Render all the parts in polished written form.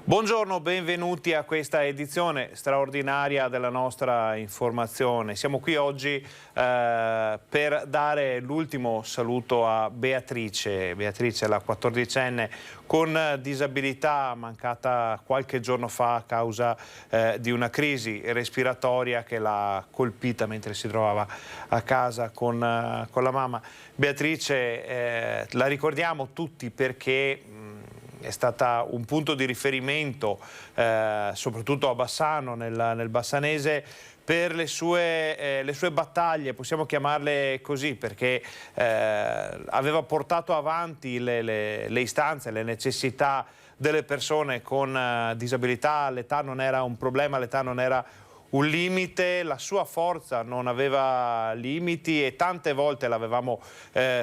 Buongiorno, benvenuti a questa edizione straordinaria della nostra informazione. Siamo qui oggi per dare l'ultimo saluto a Beatrice. Beatrice, la 14enne con disabilità, mancata qualche giorno fa a causa di una crisi respiratoria che l'ha colpita mentre si trovava a casa con la mamma. Beatrice, la ricordiamo tutti perché è stata un punto di riferimento soprattutto a Bassano, nel bassanese, per le sue battaglie, possiamo chiamarle così, perché aveva portato avanti le istanze, le necessità delle persone con disabilità. L'età non era un problema, l'età non era un limite, la sua forza non aveva limiti e tante volte l'avevamo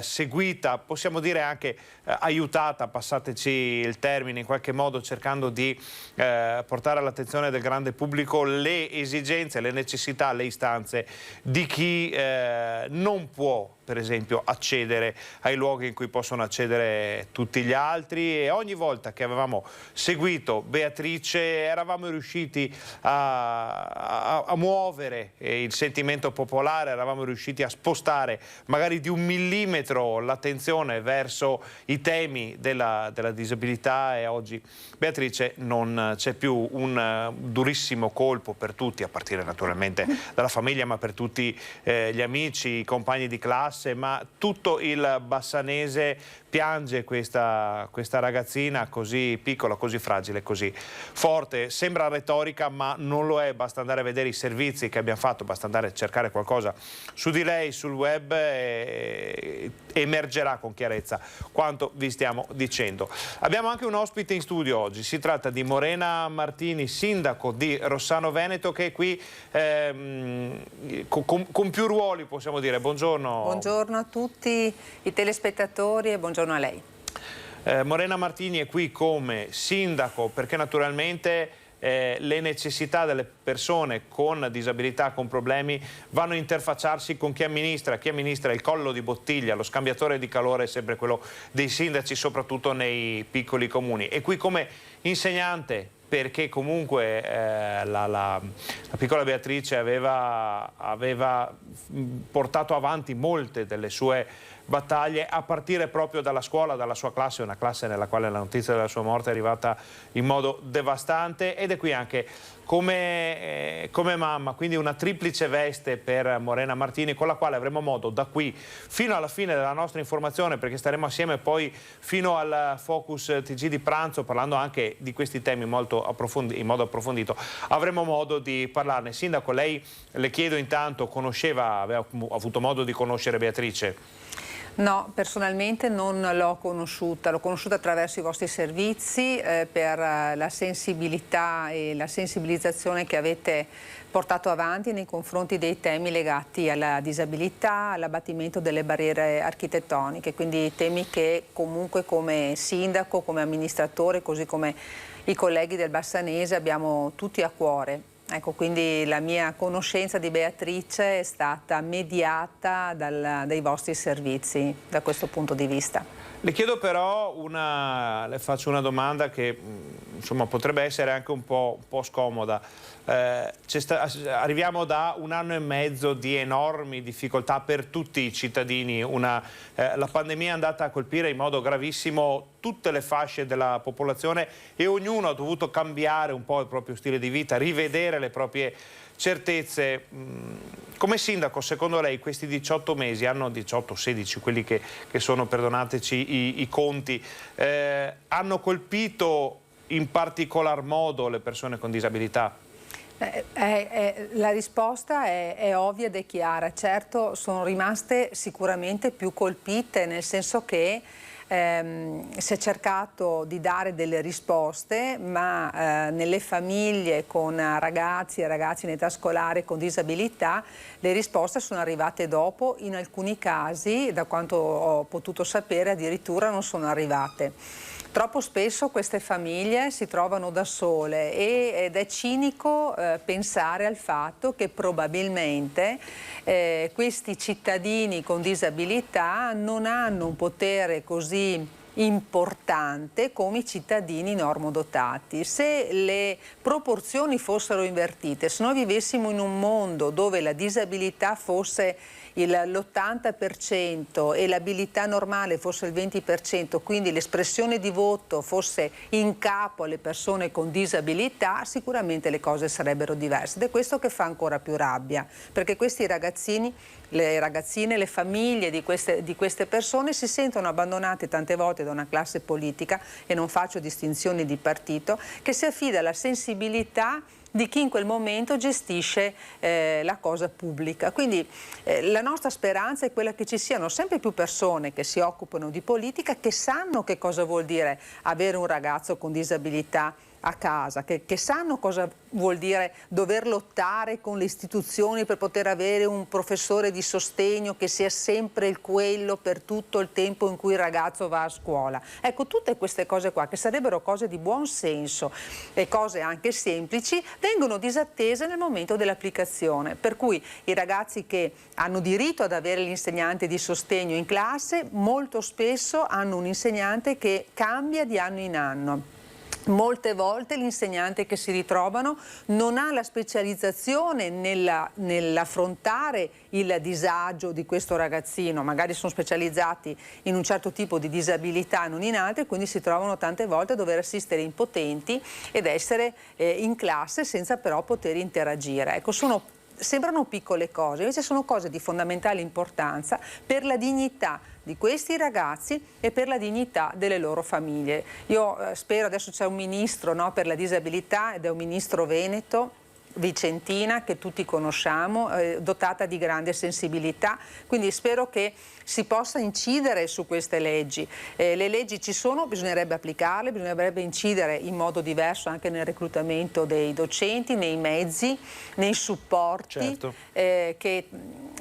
seguita, possiamo dire anche aiutata, passateci il termine, in qualche modo cercando di portare all'attenzione del grande pubblico le esigenze, le necessità, le istanze di chi non può, per esempio, accedere ai luoghi in cui possono accedere tutti gli altri. E ogni volta che avevamo seguito Beatrice eravamo riusciti a muovere il sentimento popolare, eravamo riusciti a spostare magari di 1 millimetro l'attenzione verso i temi della disabilità, e oggi Beatrice non c'è più. Un durissimo colpo per tutti, a partire naturalmente dalla famiglia, ma per tutti gli amici, i compagni di classe, ma tutto il bassanese piange questa ragazzina così piccola, così fragile, così forte. Sembra retorica, ma non lo è. Basta andare a vedere i servizi che abbiamo fatto, basta andare a cercare qualcosa su di lei sul web e emergerà con chiarezza quanto vi stiamo dicendo. Abbiamo anche un ospite in studio oggi, si tratta di Morena Martini, sindaco di Rossano Veneto, che è qui con più ruoli, possiamo dire. Buongiorno. Buongiorno a tutti i telespettatori e buongiorno a lei. Morena Martini è qui come sindaco perché naturalmente le necessità delle persone con disabilità, con problemi, vanno a interfacciarsi con chi amministra. Chi amministra il collo di bottiglia, lo scambiatore di calore è sempre quello dei sindaci, soprattutto nei piccoli comuni. E qui come insegnante, perché comunque la piccola Beatrice aveva portato avanti molte delle sue battaglie, a partire proprio dalla scuola, dalla sua classe, una classe nella quale la notizia della sua morte è arrivata in modo devastante, ed è qui anche come mamma, quindi una triplice veste per Morena Martini, con la quale avremo modo da qui fino alla fine della nostra informazione, perché staremo assieme poi fino al Focus TG di pranzo, parlando anche di questi temi in modo approfondito, avremo modo di parlarne. Sindaco, lei, le chiedo intanto, aveva avuto modo di conoscere Beatrice? No, personalmente non l'ho conosciuta attraverso i vostri servizi per la sensibilità e la sensibilizzazione che avete portato avanti nei confronti dei temi legati alla disabilità, all'abbattimento delle barriere architettoniche, quindi temi che comunque come sindaco, come amministratore, così come i colleghi del Bassanese abbiamo tutti a cuore. Ecco, quindi la mia conoscenza di Beatrice è stata mediata dai vostri servizi da questo punto di vista. Le chiedo però le faccio una domanda che insomma potrebbe essere anche un po' scomoda. Arriviamo da 1 anno e mezzo di enormi difficoltà per tutti i cittadini. La pandemia è andata a colpire in modo gravissimo tutte le fasce della popolazione e ognuno ha dovuto cambiare un po' il proprio stile di vita, rivedere le proprie certezze. Come sindaco, secondo lei questi 18 mesi, hanno 18-16, quelli che sono, perdonateci i conti, hanno colpito in particolar modo le persone con disabilità? La risposta è ovvia ed è chiara. Certo, sono rimaste sicuramente più colpite, nel senso che si è cercato di dare delle risposte, ma nelle famiglie con ragazzi e ragazze in età scolare con disabilità le risposte sono arrivate dopo, in alcuni casi, da quanto ho potuto sapere, addirittura non sono arrivate. Troppo spesso queste famiglie si trovano da sole ed è cinico pensare al fatto che probabilmente questi cittadini con disabilità non hanno un potere così importante come i cittadini normodotati. Se le proporzioni fossero invertite, se noi vivessimo in un mondo dove la disabilità fosse l'80% e l'abilità normale fosse il 20%, quindi l'espressione di voto fosse in capo alle persone con disabilità, sicuramente le cose sarebbero diverse. Ed è questo che fa ancora più rabbia, perché questi ragazzini, le ragazzine, le famiglie di queste persone si sentono abbandonate tante volte da una classe politica, e non faccio distinzioni di partito, che si affida alla sensibilità di chi in quel momento gestisce la cosa pubblica. Quindi la nostra speranza è quella che ci siano sempre più persone che si occupano di politica, che sanno che cosa vuol dire avere un ragazzo con disabilità a casa, che sanno cosa vuol dire dover lottare con le istituzioni per poter avere un professore di sostegno che sia sempre quello per tutto il tempo in cui il ragazzo va a scuola. Ecco, tutte queste cose qua, che sarebbero cose di buon senso e cose anche semplici, vengono disattese nel momento dell'applicazione. Per cui i ragazzi che hanno diritto ad avere l'insegnante di sostegno in classe molto spesso hanno un insegnante che cambia di anno in anno. Molte volte l'insegnante che si ritrovano non ha la specializzazione nell'affrontare il disagio di questo ragazzino, magari sono specializzati in un certo tipo di disabilità e non in altre, quindi si trovano tante volte a dover assistere impotenti ed essere in classe senza però poter interagire. Ecco, sembrano piccole cose, invece sono cose di fondamentale importanza per la dignità di questi ragazzi e per la dignità delle loro famiglie. Io spero, adesso c'è un ministro, no, per la disabilità, ed è un ministro veneto, vicentina, che tutti conosciamo, dotata di grande sensibilità, quindi spero che si possa incidere su queste leggi. Le leggi ci sono, bisognerebbe applicarle, bisognerebbe incidere in modo diverso anche nel reclutamento dei docenti, nei mezzi, nei supporti, certo. Che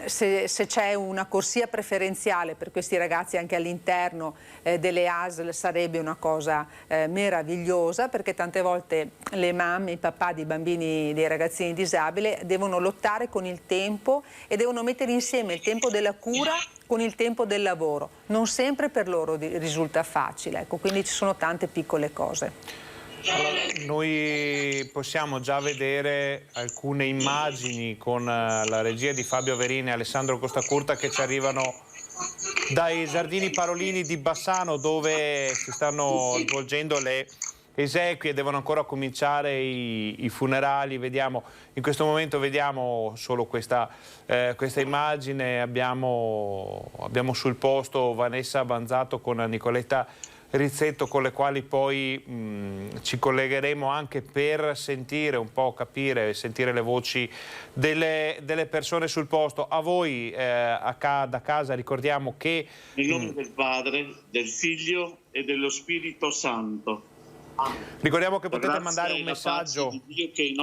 se c'è una corsia preferenziale per questi ragazzi anche all'interno delle ASL sarebbe una cosa meravigliosa, perché tante volte le mamme e i papà di bambini, dei ragazzini disabili devono lottare con il tempo e devono mettere insieme il tempo della cura con il tempo del lavoro. Non sempre per loro risulta facile, ecco, quindi ci sono tante piccole cose. Allora, noi possiamo già vedere alcune immagini con la regia di Fabio Verini e Alessandro Costacurta che ci arrivano dai Giardini Parolini di Bassano, dove si stanno svolgendo le esequie, devono ancora cominciare i funerali. Vediamo, in questo momento vediamo solo questa immagine, abbiamo sul posto Vanessa Banzato con Nicoletta Rizzetto, con le quali poi ci collegheremo anche per sentire un po', capire, sentire le voci delle persone sul posto. A voi da casa ricordiamo che... Nel nome del Padre, del Figlio e dello Spirito Santo. Ricordiamo che potete mandare un messaggio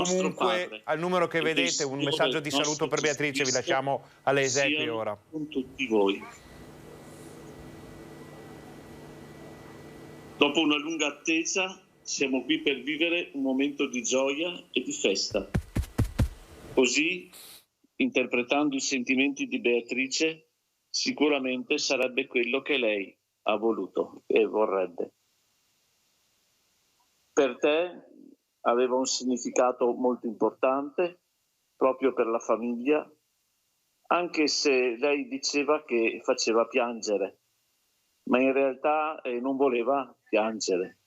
comunque al numero che vedete, un messaggio di saluto per Beatrice. Vi lasciamo alle esequie ora. Con tutti voi. Dopo una lunga attesa siamo qui per vivere un momento di gioia e di festa. Così, interpretando i sentimenti di Beatrice, sicuramente sarebbe quello che lei ha voluto e vorrebbe. Per te aveva un significato molto importante, proprio per la famiglia, anche se lei diceva che faceva piangere, ma in realtà non voleva piangere.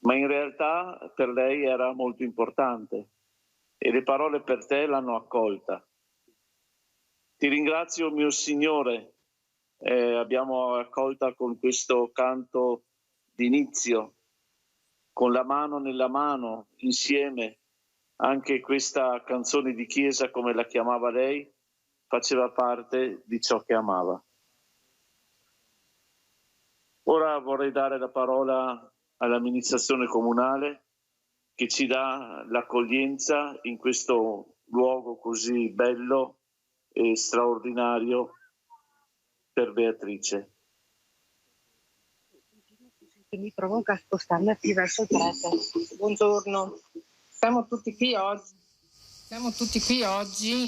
Ma in realtà per lei era molto importante e le parole per te l'hanno accolta. Ti ringrazio, mio Signore, abbiamo accolta con questo canto d'inizio, con la mano nella mano, insieme. Anche questa canzone di chiesa, come la chiamava lei, faceva parte di ciò che amava. Ora vorrei dare la parola all'amministrazione comunale che ci dà l'accoglienza in questo luogo così bello e straordinario per Beatrice. Che mi provoca a spostarmi più verso il prete. Buongiorno, siamo tutti qui oggi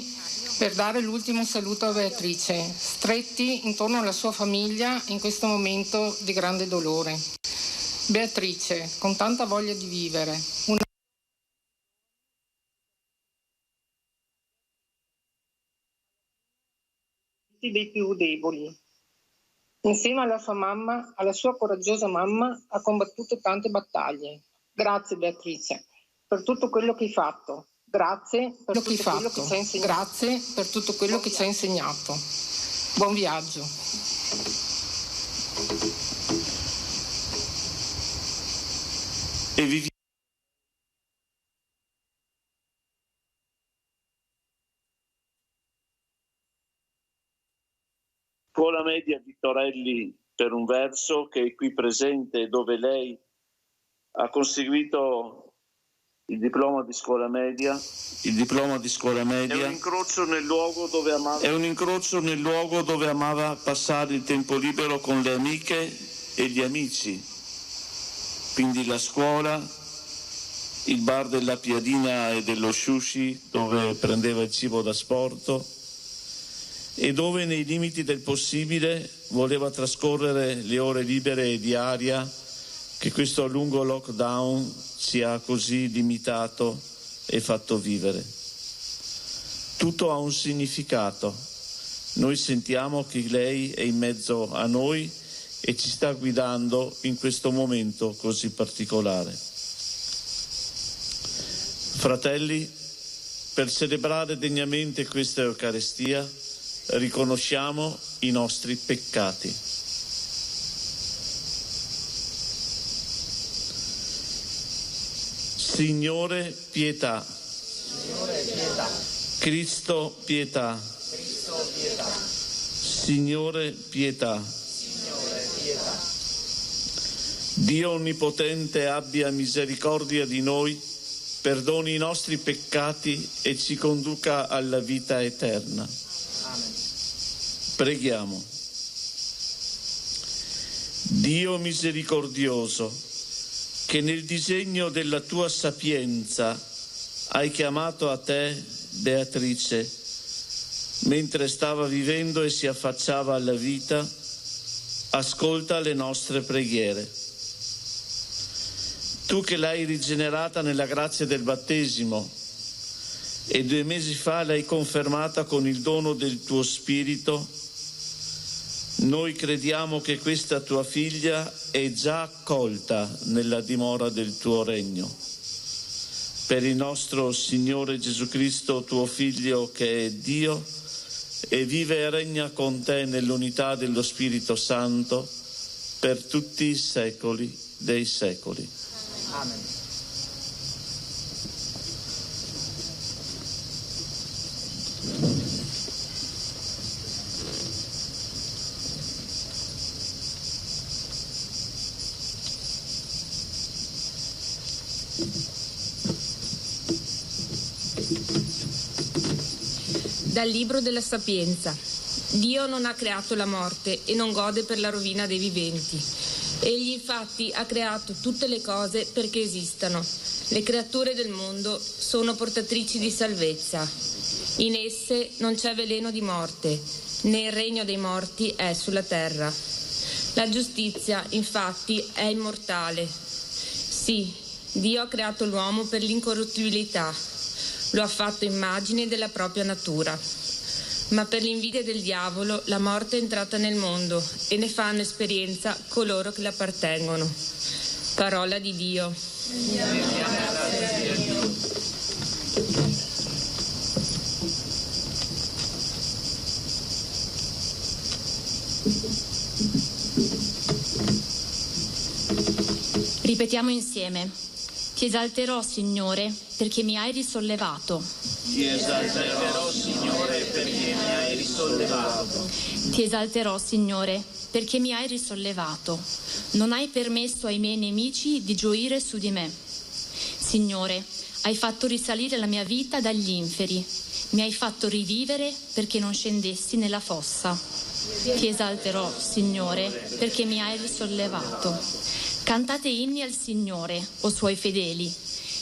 per dare l'ultimo saluto a Beatrice, stretti intorno alla sua famiglia in questo momento di grande dolore. Beatrice, con tanta voglia di vivere, dei più deboli. Insieme alla sua mamma, alla sua coraggiosa mamma, ha combattuto tante battaglie. Grazie Beatrice per tutto quello che hai fatto. Grazie per tutto quello che ci hai insegnato. Grazie per tutto quello che ci hai insegnato. Buon viaggio. E vivi. Scuola media di Torelli per un verso, che è qui presente, dove lei ha conseguito il diploma di scuola media. Il diploma di scuola media è un incrocio nel luogo dove amava passare il tempo libero con le amiche e gli amici. Quindi la scuola, il bar della Piadina e dello Sushi, dove prendeva il cibo da sporto, e dove nei limiti del possibile voleva trascorrere le ore libere e di aria che questo lungo lockdown ci ha così limitato e fatto vivere. Tutto ha un significato. Noi sentiamo che lei è in mezzo a noi e ci sta guidando in questo momento così particolare. Fratelli, per celebrare degnamente questa Eucaristia, riconosciamo i nostri peccati. Signore, pietà. Cristo, pietà. Signore, pietà. Dio Onnipotente abbia misericordia di noi, perdoni i nostri peccati e ci conduca alla vita eterna. Preghiamo. Dio misericordioso, che nel disegno della tua sapienza hai chiamato a te Beatrice, mentre stava vivendo e si affacciava alla vita, ascolta le nostre preghiere. Tu che l'hai rigenerata nella grazia del battesimo e 2 mesi fa l'hai confermata con il dono del tuo Spirito, noi crediamo che questa tua figlia è già accolta nella dimora del tuo regno. Per il nostro Signore Gesù Cristo, tuo Figlio, che è Dio e vive e regna con te nell'unità dello Spirito Santo per tutti i secoli dei secoli. Amen. Dal Libro della Sapienza. Dio non ha creato la morte e non gode per la rovina dei viventi. Egli infatti ha creato tutte le cose perché esistano. Le creature del mondo sono portatrici di salvezza. In esse non c'è veleno di morte, né il regno dei morti è sulla terra. La giustizia, infatti, è immortale. Sì, Dio ha creato l'uomo per l'incorruttibilità. Lo ha fatto immagine della propria natura. Ma per l'invidia del diavolo la morte è entrata nel mondo e ne fanno esperienza coloro che le appartengono. Parola di Dio. Ripetiamo insieme. Ti esalterò, Signore, perché mi hai risollevato. Ti esalterò, Signore, perché mi hai risollevato. Ti esalterò, Signore, perché mi hai risollevato. Non hai permesso ai miei nemici di gioire su di me. Signore, hai fatto risalire la mia vita dagli inferi. Mi hai fatto rivivere perché non scendessi nella fossa. Ti esalterò, Signore, perché mi hai risollevato. Cantate inni al Signore, o suoi fedeli.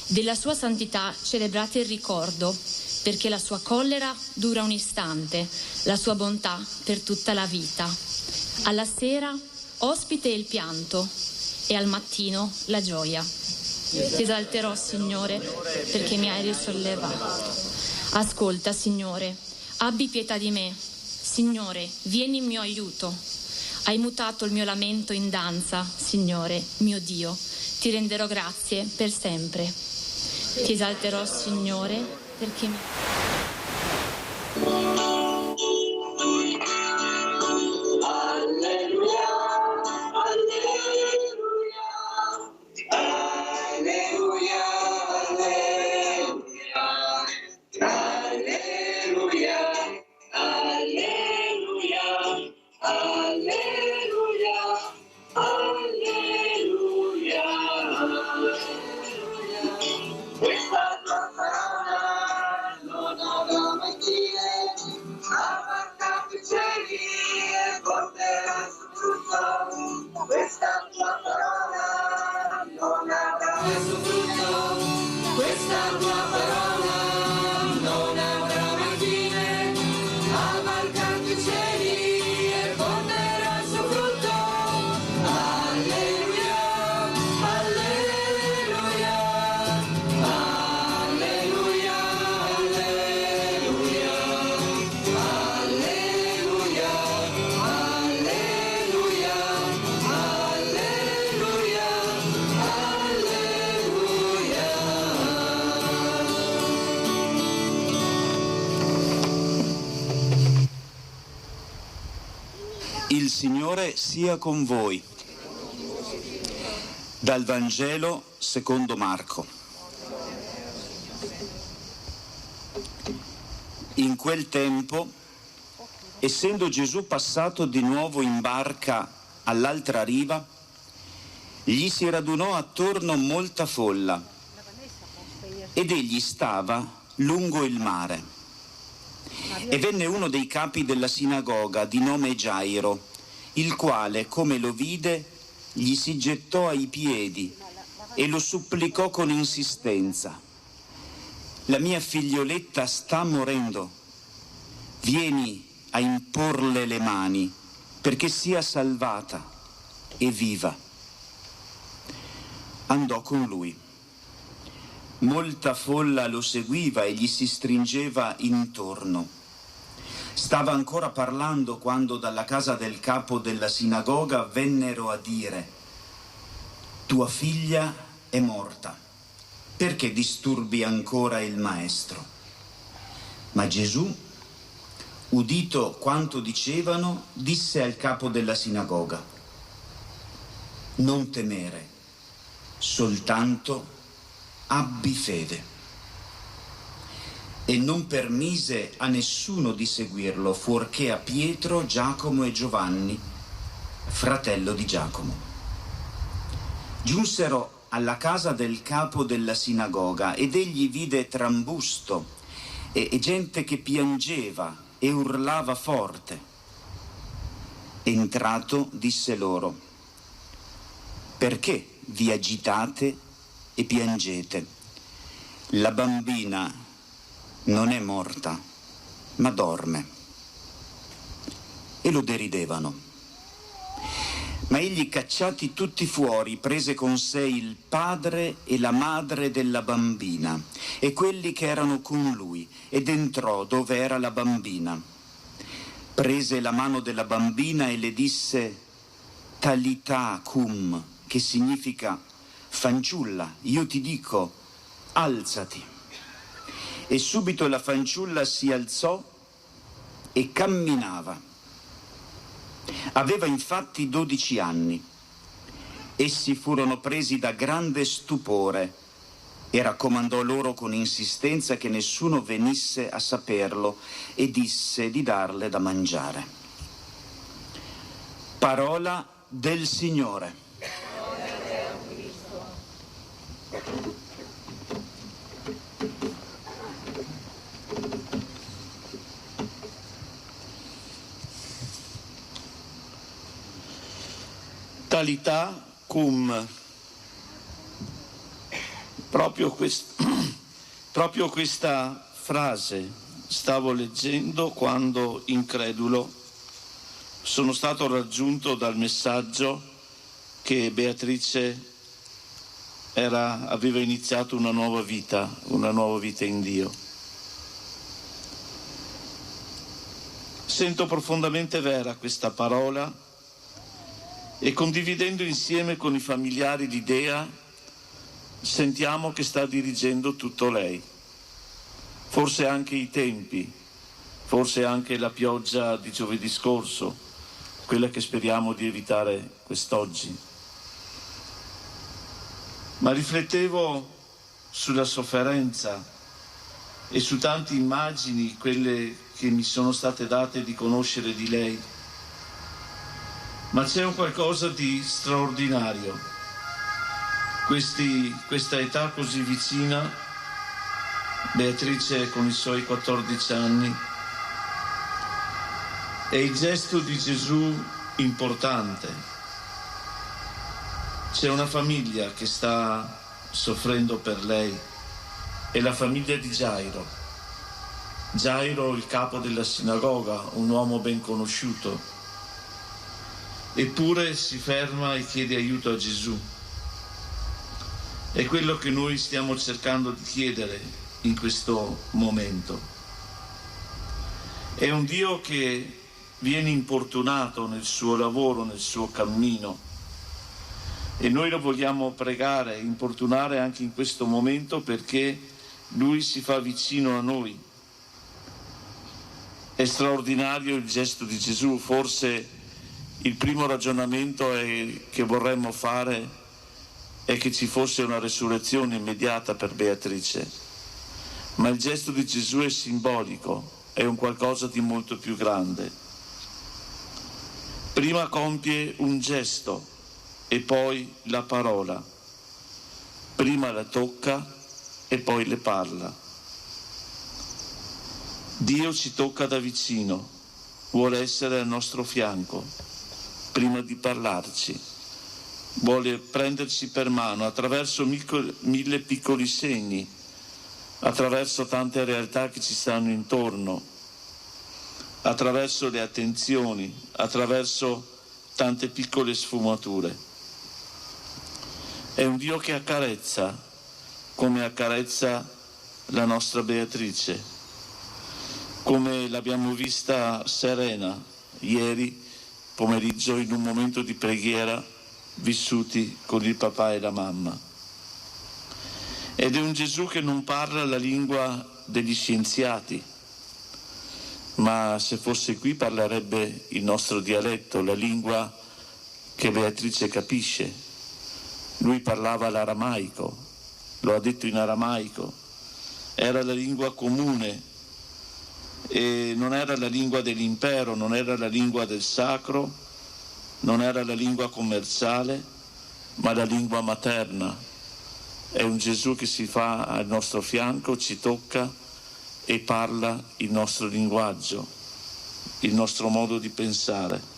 Della sua santità celebrate il ricordo, perché la sua collera dura un istante, la sua bontà per tutta la vita. Alla sera ospite il pianto e al mattino la gioia. Ti esalterò, Signore, perché mi hai risollevato. Ascolta, Signore, abbi pietà di me. Signore, vieni in mio aiuto. Hai mutato il mio lamento in danza, Signore, mio Dio. Ti renderò grazie per sempre. Ti esalterò, Signore, perché mi... Il Signore sia con voi. Dal Vangelo secondo Marco. In quel tempo, essendo Gesù passato di nuovo in barca all'altra riva, gli si radunò attorno molta folla ed egli stava lungo il mare. E venne uno dei capi della sinagoga di nome Gairo, il quale, come lo vide, gli si gettò ai piedi e lo supplicò con insistenza: la mia figlioletta sta morendo, vieni a imporle le mani perché sia salvata e viva. Andò con lui. Molta folla lo seguiva e gli si stringeva intorno. Stava ancora parlando quando dalla casa del capo della sinagoga vennero a dire: tua figlia è morta, perché disturbi ancora il maestro? Ma Gesù, udito quanto dicevano, disse al capo della sinagoga: non temere, soltanto abbi fede. E non permise a nessuno di seguirlo, fuorché a Pietro, Giacomo e Giovanni, fratello di Giacomo. Giunsero alla casa del capo della sinagoga ed egli vide trambusto e gente che piangeva e urlava forte. Entrato disse loro: perché vi agitate e piangete? La bambina non è morta, ma dorme. E lo deridevano. Ma egli, cacciati tutti fuori, prese con sé il padre e la madre della bambina e quelli che erano con lui ed entrò dove era la bambina. Prese la mano della bambina e le disse: Talità cum, che significa: fanciulla, io ti dico, alzati. E subito la fanciulla si alzò e camminava. Aveva infatti 12 anni. Essi furono presi da grande stupore e raccomandò loro con insistenza che nessuno venisse a saperlo e disse di darle da mangiare. Parola del Signore. Talità cum. Proprio questa frase stavo leggendo quando, incredulo, sono stato raggiunto dal messaggio che Beatrice aveva iniziato una nuova vita in Dio. Sento profondamente vera questa parola e, condividendo insieme con i familiari l'idea, sentiamo che sta dirigendo tutto lei. Forse anche i tempi, forse anche la pioggia di giovedì scorso, quella che speriamo di evitare quest'oggi. Ma riflettevo sulla sofferenza e su tante immagini, quelle che mi sono state date di conoscere di lei. Ma c'è un qualcosa di straordinario. Questa età così vicina, Beatrice con i suoi 14 anni, è il gesto di Gesù importante. C'è una famiglia che sta soffrendo per lei, è la famiglia di Gairo. Gairo, il capo della sinagoga, un uomo ben conosciuto, eppure si ferma e chiede aiuto a Gesù. È quello che noi stiamo cercando di chiedere in questo momento. È un Dio che viene importunato nel suo lavoro, nel suo cammino, e noi lo vogliamo pregare, importunare anche in questo momento, perché Lui si fa vicino a noi. È straordinario il gesto di Gesù. Forse il primo ragionamento che vorremmo fare è che ci fosse una resurrezione immediata per Beatrice, ma il gesto di Gesù è simbolico, è un qualcosa di molto più grande. Prima compie un gesto e poi la parola, prima la tocca e poi le parla. Dio ci tocca da vicino, vuole essere al nostro fianco, prima di parlarci, vuole prenderci per mano attraverso 1000 piccoli segni, attraverso tante realtà che ci stanno intorno, attraverso le attenzioni, attraverso tante piccole sfumature. È un Dio che accarezza, come accarezza la nostra Beatrice, come l'abbiamo vista serena ieri pomeriggio in un momento di preghiera vissuti con il papà e la mamma. Ed è un Gesù che non parla la lingua degli scienziati, ma se fosse qui parlerebbe il nostro dialetto, la lingua che Beatrice capisce. Lui parlava l'aramaico, lo ha detto in aramaico, era la lingua comune e non era la lingua dell'impero, non era la lingua del sacro, non era la lingua commerciale, ma la lingua materna. È un Gesù che si fa al nostro fianco, ci tocca e parla il nostro linguaggio, il nostro modo di pensare.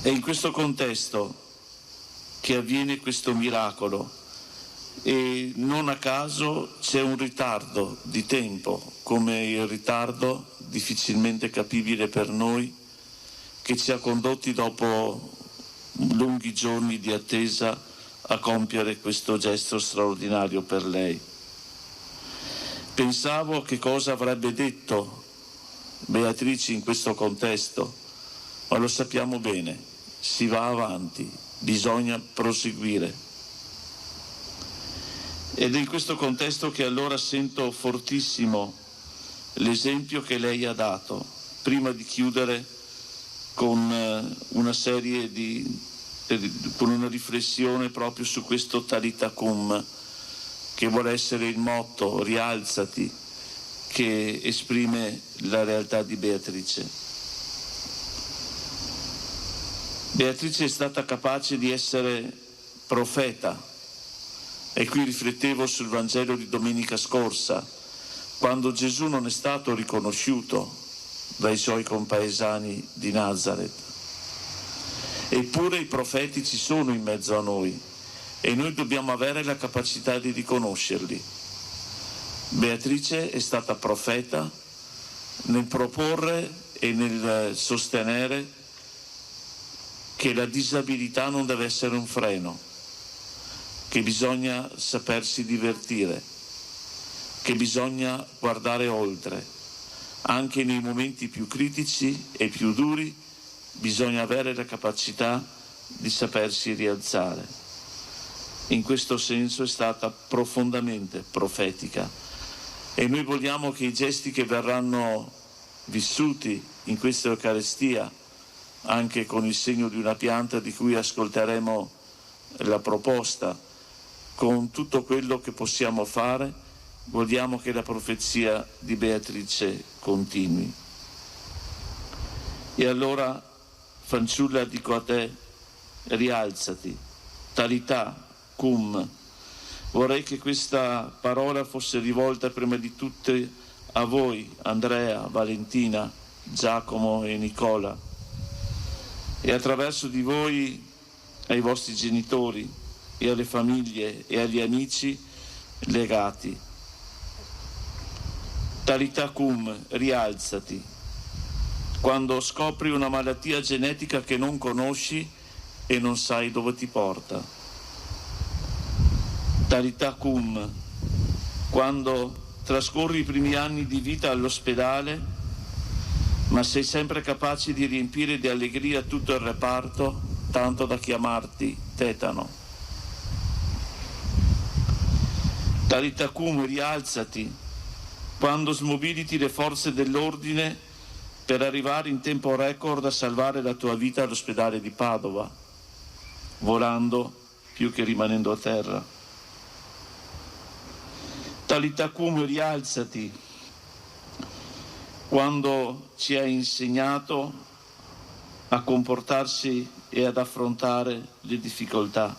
È in questo contesto che avviene questo miracolo e non a caso c'è un ritardo di tempo, come il ritardo difficilmente capibile per noi, che ci ha condotti dopo lunghi giorni di attesa a compiere questo gesto straordinario per lei. Pensavo che cosa avrebbe detto Beatrice in questo contesto, ma lo sappiamo bene, si va avanti, bisogna proseguire. Ed è in questo contesto che allora sento fortissimo l'esempio che lei ha dato, prima di chiudere con una serie con una riflessione proprio su questo Talita Cum, che vuole essere il motto, rialzati, che esprime la realtà di Beatrice. Beatrice è stata capace di essere profeta, e qui riflettevo sul Vangelo di domenica scorsa, quando Gesù non è stato riconosciuto dai suoi compaesani di Nazareth. Eppure i profeti ci sono in mezzo a noi e noi dobbiamo avere la capacità di riconoscerli. Beatrice è stata profeta nel proporre e nel sostenere che la disabilità non deve essere un freno, che bisogna sapersi divertire, che bisogna guardare oltre. Anche nei momenti più critici e più duri bisogna avere la capacità di sapersi rialzare. In questo senso è stata profondamente profetica e noi vogliamo che i gesti che verranno vissuti in questa Eucaristia, anche con il segno di una pianta di cui ascolteremo la proposta, con tutto quello che possiamo fare, vogliamo che la profezia di Beatrice continui. E allora, fanciulla, dico a te, rialzati, talità, cum. Vorrei che questa parola fosse rivolta prima di tutte a voi, Andrea, Valentina, Giacomo e Nicola, e attraverso di voi ai vostri genitori e alle famiglie e agli amici legati. Talità cum, rialzati. Quando scopri una malattia genetica che non conosci e non sai dove ti porta. Talità cum, quando trascorri i primi anni di vita all'ospedale, ma sei sempre capace di riempire di allegria tutto il reparto, tanto da chiamarti tetano. Talità cum, rialzati. Quando smobiliti le forze dell'ordine per arrivare in tempo record a salvare la tua vita all'ospedale di Padova, volando più che rimanendo a terra. Talità cum, rialzati, quando ci hai insegnato a comportarsi e ad affrontare le difficoltà.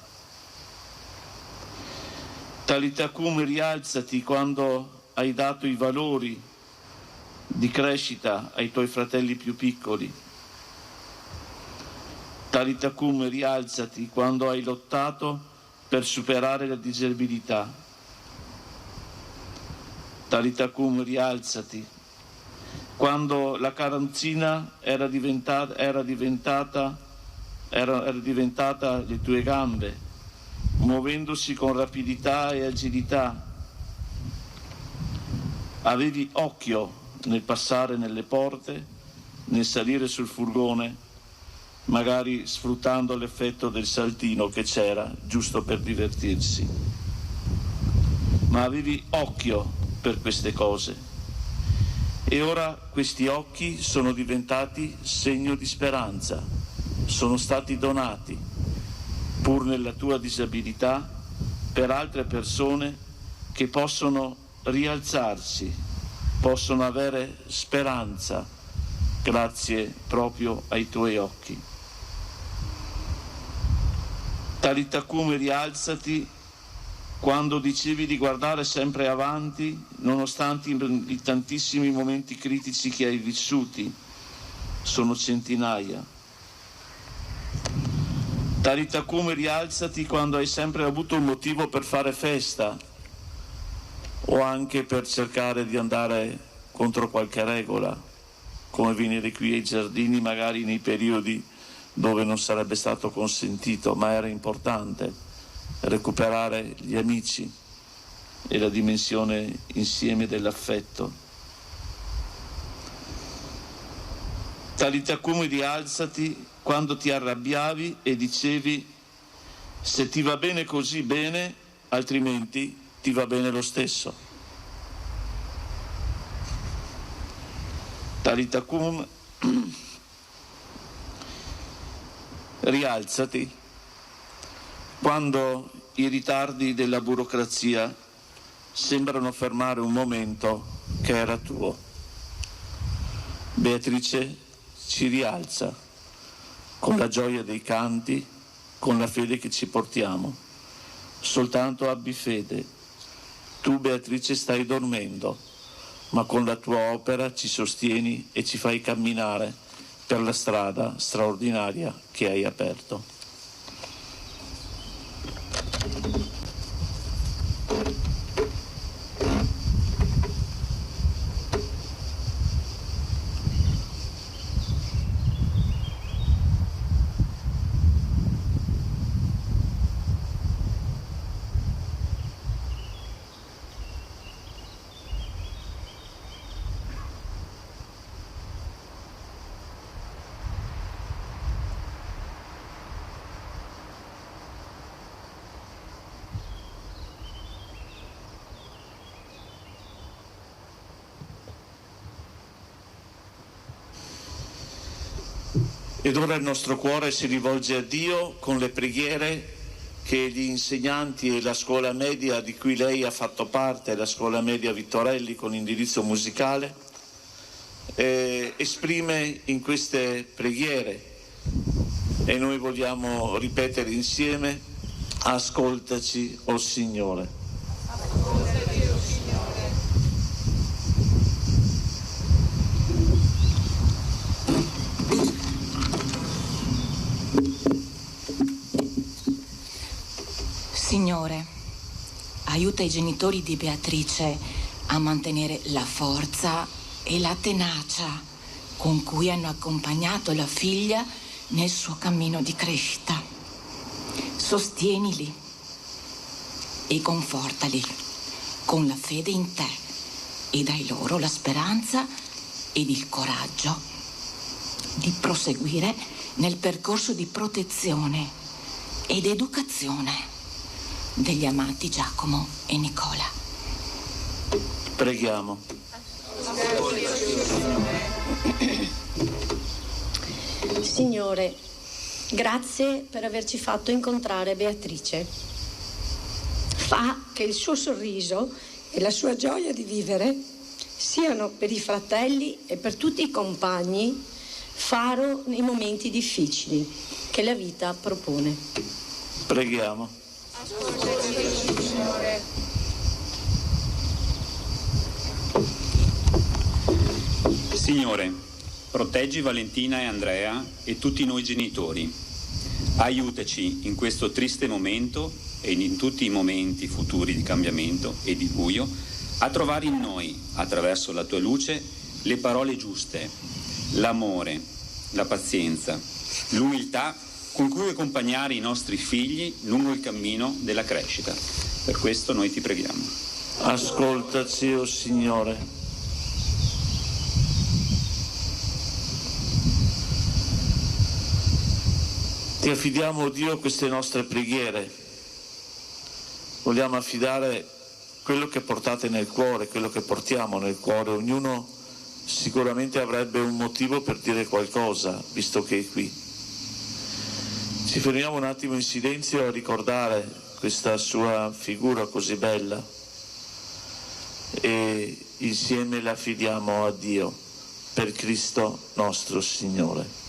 Talità cum, rialzati, quando hai dato i valori di crescita ai tuoi fratelli più piccoli. Talità cum, rialzati, quando hai lottato per superare la disabilità. Talità cum, rialzati, quando la carrozzina era diventata le tue gambe, muovendosi con rapidità e agilità. Avevi occhio nel passare nelle porte, nel salire sul furgone, magari sfruttando l'effetto del saltino che c'era, giusto per divertirsi. Ma avevi occhio per queste cose. E ora questi occhi sono diventati segno di speranza, sono stati donati, pur nella tua disabilità, per altre persone che possono rialzarsi, possono avere speranza grazie proprio ai tuoi occhi. Talità cum, rialzati, quando dicevi di guardare sempre avanti nonostante i tantissimi momenti critici che hai vissuti, sono centinaia. Talità cum, rialzati, quando hai sempre avuto un motivo per fare festa o anche per cercare di andare contro qualche regola, come venire qui ai giardini magari nei periodi dove non sarebbe stato consentito, ma era importante recuperare gli amici e la dimensione insieme dell'affetto. Talità cum, rialzati, quando ti arrabbiavi e dicevi: se ti va bene così bene, altrimenti ti va bene lo stesso. Talità cum, rialzati, quando i ritardi della burocrazia sembrano fermare un momento che era tuo. Beatrice ci rialza con la gioia dei canti, con la fede che ci portiamo. Soltanto abbi fede. Tu, Beatrice, stai dormendo, ma con la tua opera ci sostieni e ci fai camminare per la strada straordinaria che hai aperto. Ed ora il nostro cuore si rivolge a Dio con le preghiere che gli insegnanti e la scuola media di cui lei ha fatto parte, la scuola media Vittorelli con indirizzo musicale, esprime in queste preghiere, e noi vogliamo ripetere insieme: ascoltaci, o Signore. Ascoltaci, o Signore. Signore, aiuta i genitori di Beatrice a mantenere la forza e la tenacia con cui hanno accompagnato la figlia nel suo cammino di crescita. Sostienili e confortali con la fede in te e dai loro la speranza ed il coraggio di proseguire nel percorso di protezione ed educazione degli amati Giacomo e Nicola. Preghiamo. Signore, grazie per averci fatto incontrare Beatrice. Fa che il suo sorriso e la sua gioia di vivere siano per i fratelli e per tutti i compagni faro nei momenti difficili che la vita propone. Preghiamo. Signore, proteggi Valentina e Andrea e tutti noi genitori. Aiutaci in questo triste momento e in tutti i momenti futuri di cambiamento e di buio a trovare in noi, attraverso la tua luce, le parole giuste, l'amore, la pazienza, l'umiltà con cui accompagnare i nostri figli lungo il cammino della crescita. Per questo noi ti preghiamo. Ascoltaci, o Signore. Ti affidiamo, Dio, queste nostre preghiere. Vogliamo affidare quello che portate nel cuore, quello che portiamo nel cuore. Ognuno sicuramente avrebbe un motivo per dire qualcosa, visto che è qui. Ci fermiamo un attimo in silenzio a ricordare questa sua figura così bella e insieme la affidiamo a Dio per Cristo nostro Signore.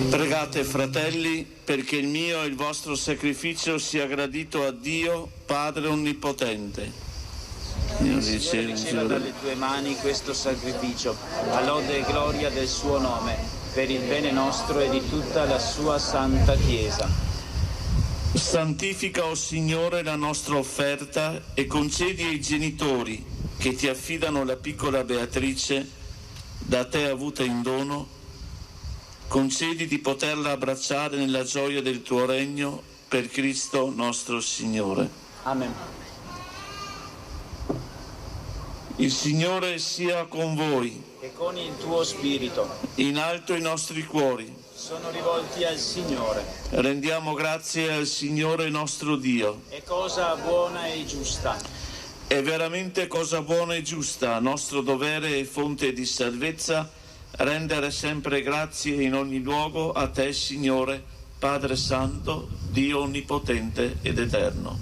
Pregate, fratelli, perché il mio e il vostro sacrificio sia gradito a Dio, Padre Onnipotente. Signore, riceva dalle tue mani questo sacrificio, a lode e gloria del suo nome, per il bene nostro e di tutta la sua santa Chiesa. Santifica, o Signore, la nostra offerta e concedi ai genitori che ti affidano la piccola Beatrice, da te avuta in dono, concedi di poterla abbracciare nella gioia del tuo regno, per Cristo nostro Signore. Amen. Il Signore sia con voi. E con il tuo spirito. In alto i nostri cuori Sono rivolti al Signore. rendiamo grazie al Signore nostro Dio. È cosa buona e giusta. È veramente cosa buona e giusta, nostro dovere e fonte di salvezza, rendere sempre grazie in ogni luogo a te, Signore, Padre Santo, Dio Onnipotente ed Eterno.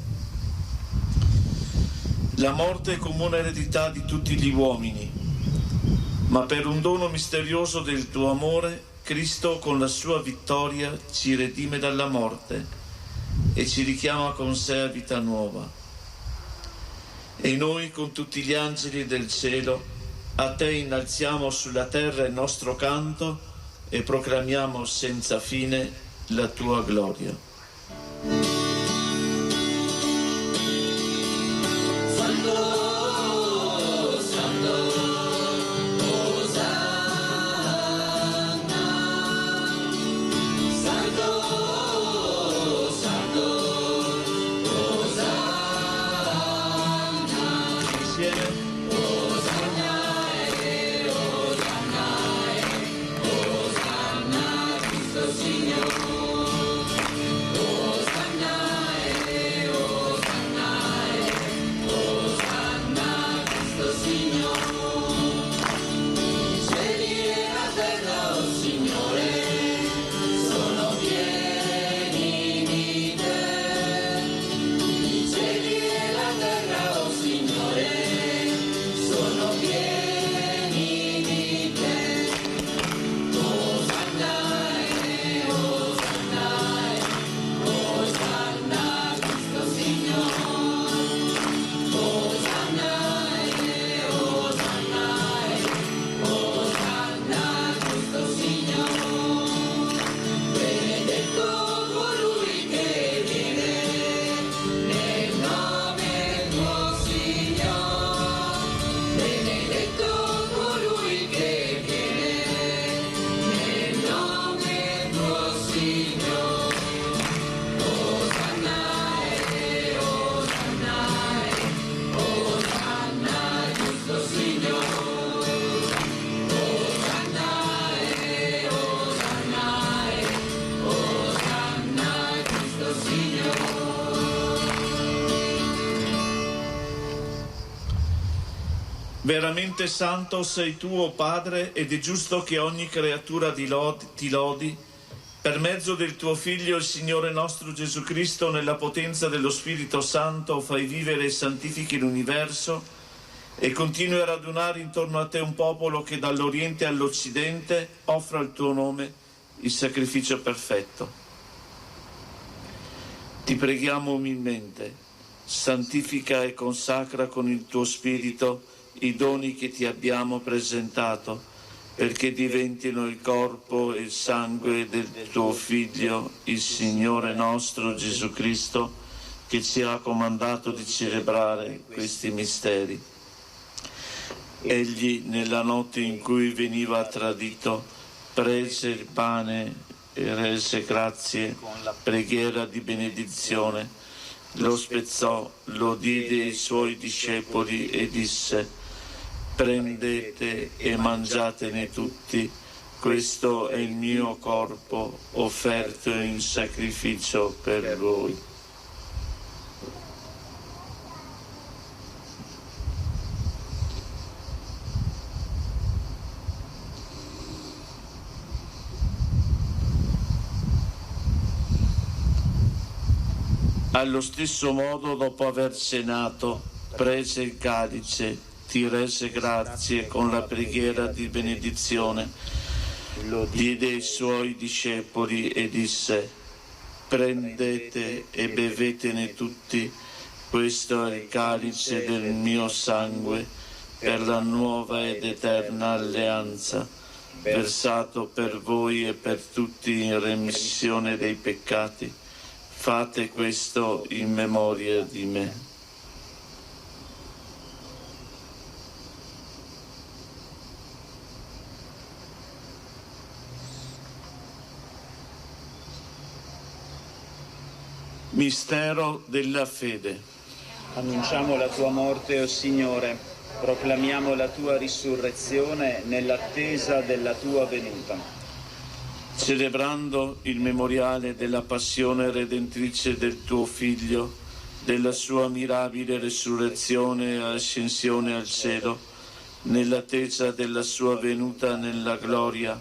La morte è comune eredità di tutti gli uomini, ma per un dono misterioso del tuo amore, Cristo con la sua vittoria ci redime dalla morte e ci richiama con sé a vita nuova. E noi con tutti gli angeli del cielo a te innalziamo sulla terra il nostro canto e proclamiamo senza fine la tua gloria. Veramente santo sei tu, o Padre, ed è giusto che ogni creatura ti lodi, per mezzo del tuo Figlio, il Signore nostro Gesù Cristo, nella potenza dello Spirito Santo, fai vivere e santifichi l'universo e continui a radunare intorno a te un popolo che dall'Oriente all'Occidente offra al tuo nome il sacrificio perfetto. Ti preghiamo umilmente, santifica e consacra con il tuo Spirito i doni che ti abbiamo presentato, perché diventino il corpo e il sangue del tuo Figlio, il Signore nostro Gesù Cristo, che ci ha comandato di celebrare questi misteri. Egli, nella notte in cui veniva tradito, prese il pane e rese grazie, preghiera di benedizione, lo spezzò, lo diede ai suoi discepoli e disse: prendete e mangiatene tutti, questo è il mio corpo offerto in sacrificio per voi. Allo stesso modo, dopo aver cenato, prese il calice, ti rese grazie con la preghiera di benedizione, lo diede ai suoi discepoli e disse: prendete e bevetene tutti, questo è il calice del mio sangue per la nuova ed eterna alleanza, versato per voi e per tutti in remissione dei peccati, fate questo in memoria di me. Mistero della fede. Annunciamo la tua morte, o Signore, proclamiamo la tua risurrezione nell'attesa della tua venuta. Celebrando il memoriale della passione redentrice del tuo Figlio, della sua mirabile resurrezione e ascensione al cielo, nell'attesa della sua venuta nella gloria,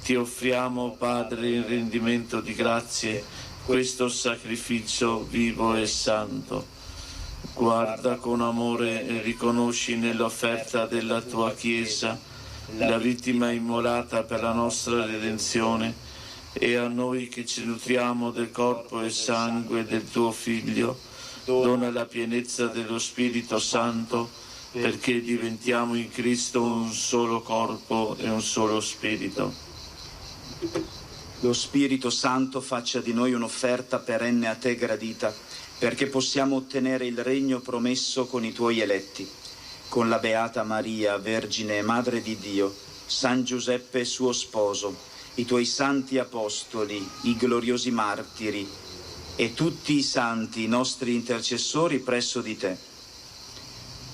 ti offriamo, Padre, in rendimento di grazie, questo sacrificio vivo e santo. Guarda con amore e riconosci nell'offerta della tua Chiesa la vittima immolata per la nostra redenzione, e a noi che ci nutriamo del corpo e sangue del tuo Figlio dona la pienezza dello Spirito Santo, perché diventiamo in Cristo un solo corpo e un solo Spirito. Lo Spirito Santo faccia di noi un'offerta perenne a te gradita, perché possiamo ottenere il regno promesso con i tuoi eletti, con la Beata Maria, Vergine e Madre di Dio, San Giuseppe suo sposo, i tuoi santi apostoli, i gloriosi martiri e tutti i santi, i nostri intercessori presso di te.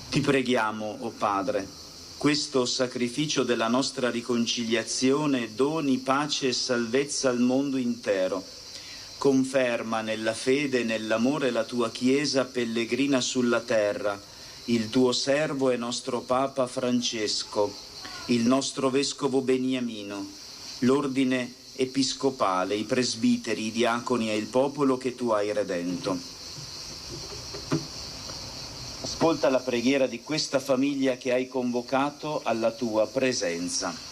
Ti preghiamo, o Padre, questo sacrificio della nostra riconciliazione doni pace e salvezza al mondo intero. Conferma nella fede e nell'amore la tua Chiesa pellegrina sulla terra, il tuo servo e nostro Papa Francesco, il nostro Vescovo Beniamino, l'ordine episcopale, i presbiteri, i diaconi e il popolo che tu hai redento. Ascolta la preghiera di questa famiglia che hai convocato alla tua presenza.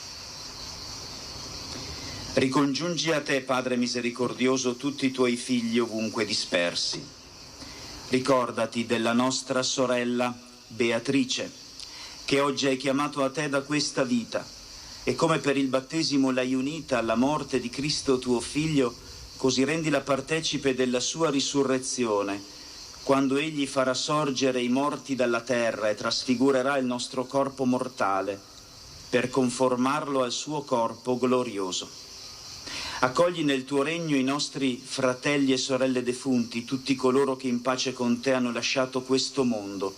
Ricongiungi a te, Padre misericordioso, tutti i tuoi figli ovunque dispersi. Ricordati della nostra sorella Beatrice, che oggi hai chiamato a te da questa vita, e come per il battesimo l'hai unita alla morte di Cristo tuo Figlio, così rendila partecipe della sua risurrezione, quando egli farà sorgere i morti dalla terra e trasfigurerà il nostro corpo mortale, per conformarlo al suo corpo glorioso. Accogli nel tuo regno i nostri fratelli e sorelle defunti, tutti coloro che in pace con te hanno lasciato questo mondo.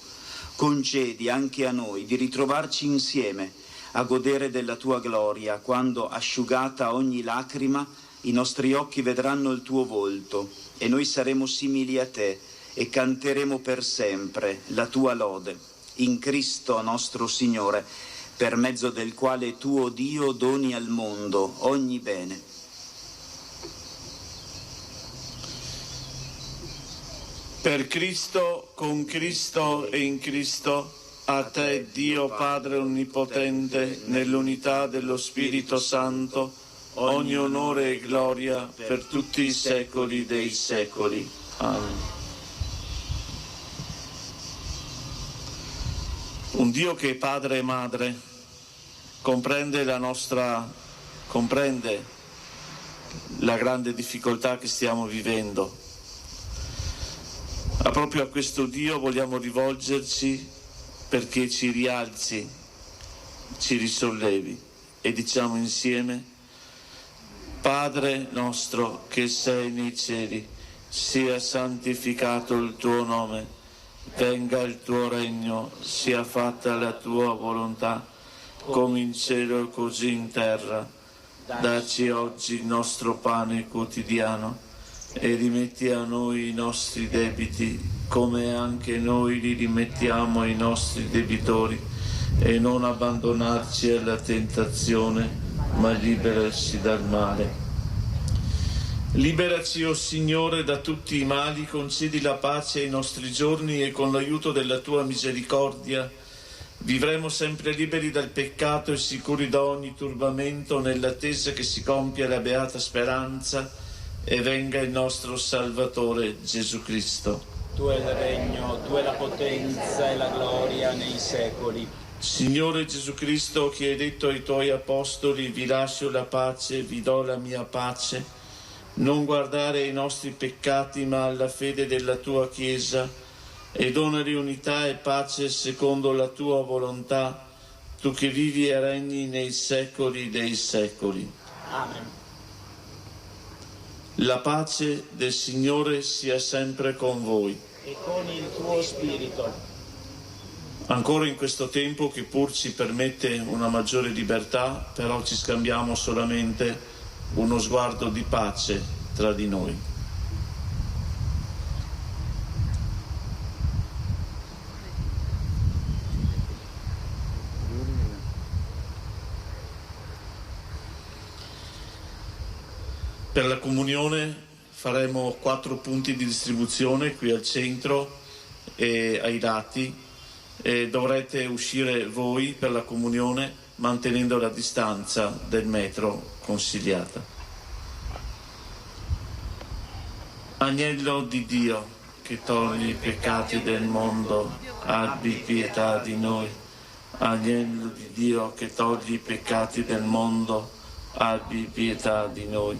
Concedi anche a noi di ritrovarci insieme a godere della tua gloria, quando, asciugata ogni lacrima, i nostri occhi vedranno il tuo volto e noi saremo simili a te e canteremo per sempre la tua lode. In Cristo nostro Signore, per mezzo del quale tu, o Dio, doni al mondo ogni bene. Per Cristo, con Cristo e in Cristo, a te, Dio Padre Onnipotente, nell'unità dello Spirito Santo, ogni onore e gloria per tutti i secoli dei secoli. Amen. Un Dio che è Padre e Madre comprende la grande difficoltà che stiamo vivendo. Ma proprio a questo Dio vogliamo rivolgerci perché ci rialzi, ci risollevi e diciamo insieme: Padre nostro che sei nei cieli, sia santificato il tuo nome. Venga il tuo regno, sia fatta la tua volontà, come in cielo e così in terra. Dacci oggi il nostro pane quotidiano e rimetti a noi i nostri debiti, come anche noi li rimettiamo ai nostri debitori, e non abbandonarci alla tentazione, ma liberaci dal male. Liberaci, o Signore, da tutti i mali, concedi la pace ai nostri giorni e con l'aiuto della tua misericordia vivremo sempre liberi dal peccato e sicuri da ogni turbamento, nell'attesa che si compia la beata speranza e venga il nostro Salvatore Gesù Cristo. Tu è il regno, tu è la potenza e la gloria nei secoli. Signore Gesù Cristo, che hai detto ai tuoi apostoli: vi lascio la pace, vi do la mia pace, non guardare ai nostri peccati ma alla fede della tua Chiesa, e donare unità e pace secondo la tua volontà, tu che vivi e regni nei secoli dei secoli. Amen. La pace del Signore sia sempre con voi. E con il tuo spirito. Ancora in questo tempo che pur ci permette una maggiore libertà, però ci scambiamo solamente uno sguardo di pace tra di noi. Per la comunione faremo 4 punti di distribuzione qui al centro e ai lati, e dovrete uscire voi per la comunione mantenendo la distanza del metro consigliata. Agnello di Dio, che togli i peccati del mondo, abbi pietà di noi. Agnello di Dio, che togli i peccati del mondo, abbi pietà di noi.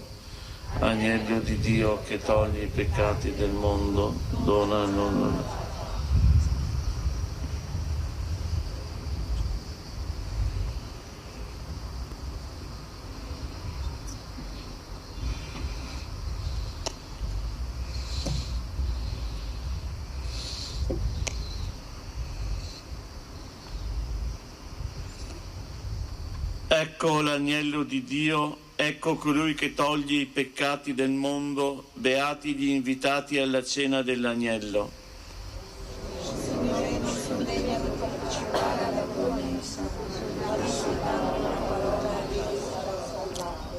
Agnello di Dio, che togli i peccati del mondo, dona non. Ecco l'agnello di Dio, ecco colui che toglie i peccati del mondo, beati gli invitati alla cena dell'agnello. Signore, non sono degna di partecipare alla tua mensa, ma di soltanto una parola di Dio sarò salvato.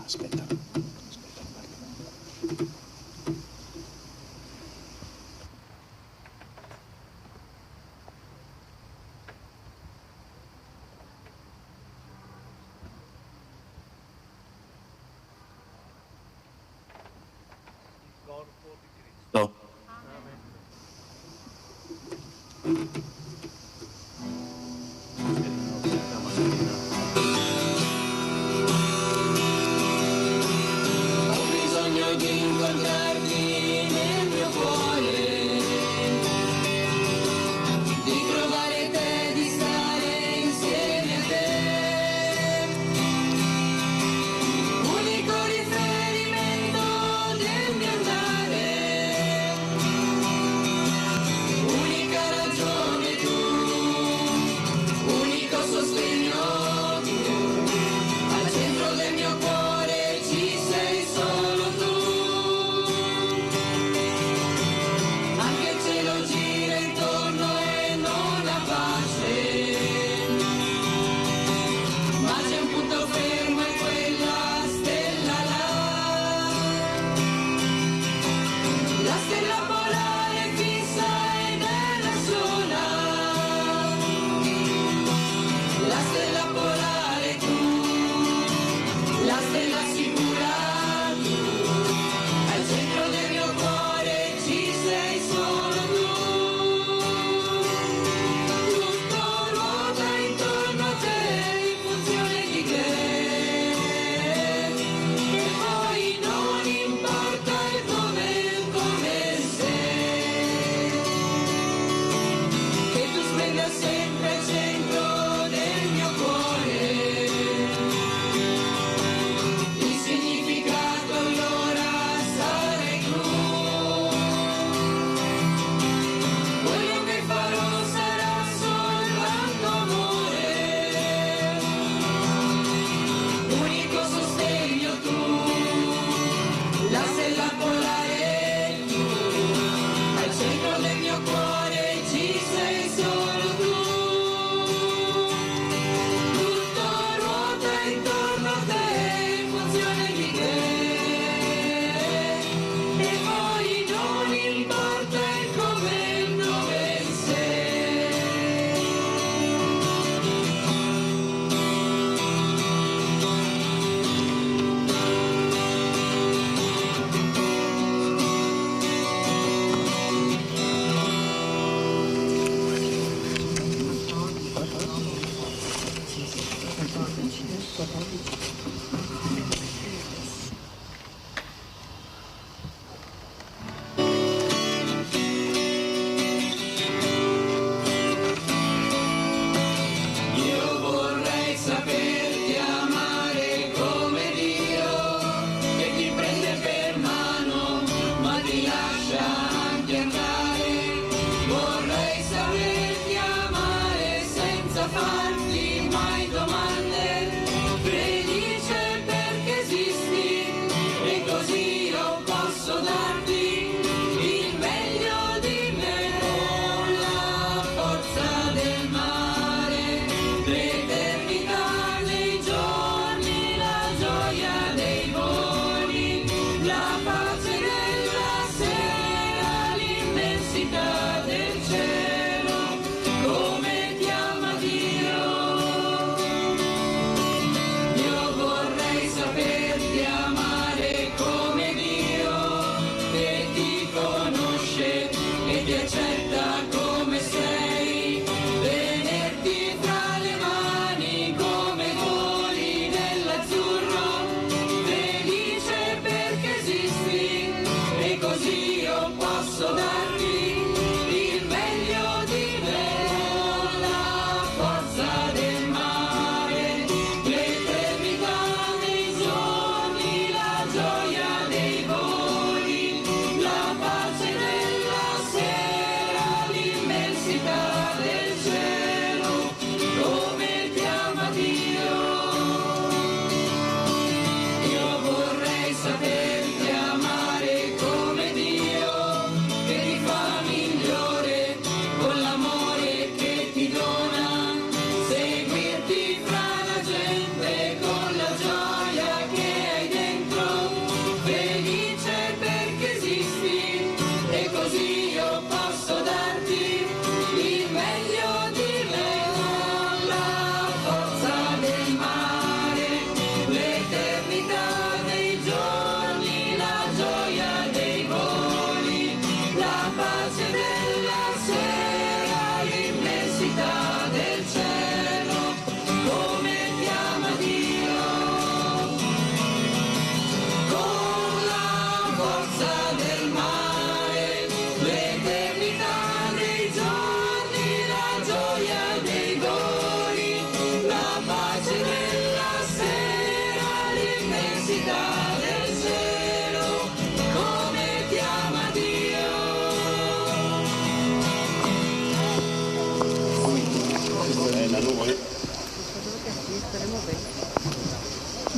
Aspetta. Corpo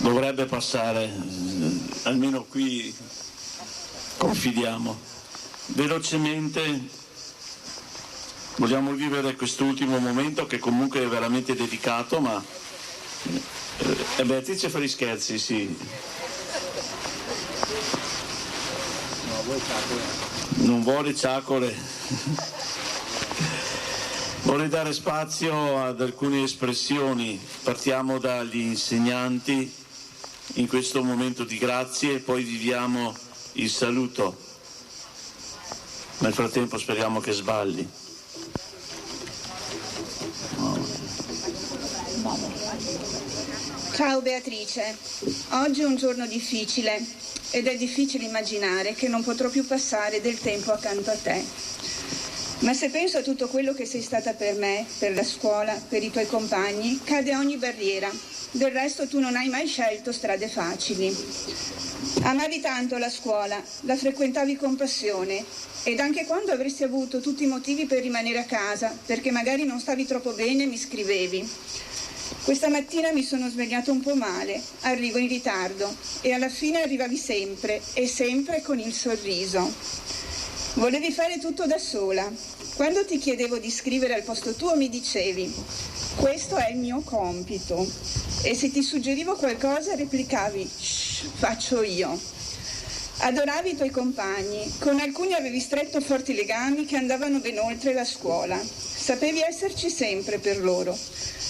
dovrebbe passare, almeno qui confidiamo. Velocemente vogliamo vivere quest'ultimo momento che comunque è veramente dedicato, ma Beatrice fa gli scherzi, sì. Non vuole ciacole. Vorrei dare spazio ad alcune espressioni. Partiamo dagli insegnanti in questo momento di grazie e poi viviamo il saluto. Nel frattempo speriamo che sbagli. Ciao Beatrice, oggi è un giorno difficile ed è difficile immaginare che non potrò più passare del tempo accanto a te. Ma se penso a tutto quello che sei stata per me, per la scuola, per i tuoi compagni, cade ogni barriera. Del resto tu non hai mai scelto strade facili. Amavi tanto la scuola, la frequentavi con passione ed anche quando avresti avuto tutti i motivi per rimanere a casa, perché magari non stavi troppo bene, mi scrivevi. Questa mattina mi sono svegliata un po' male, arrivo in ritardo e alla fine arrivavi sempre e sempre con il sorriso. Volevi fare tutto da sola. Quando ti chiedevo di scrivere al posto tuo mi dicevi «Questo è il mio compito» e se ti suggerivo qualcosa replicavi «Shh, faccio io». Adoravi i tuoi compagni, con alcuni avevi stretto forti legami che andavano ben oltre la scuola. Sapevi esserci sempre per loro.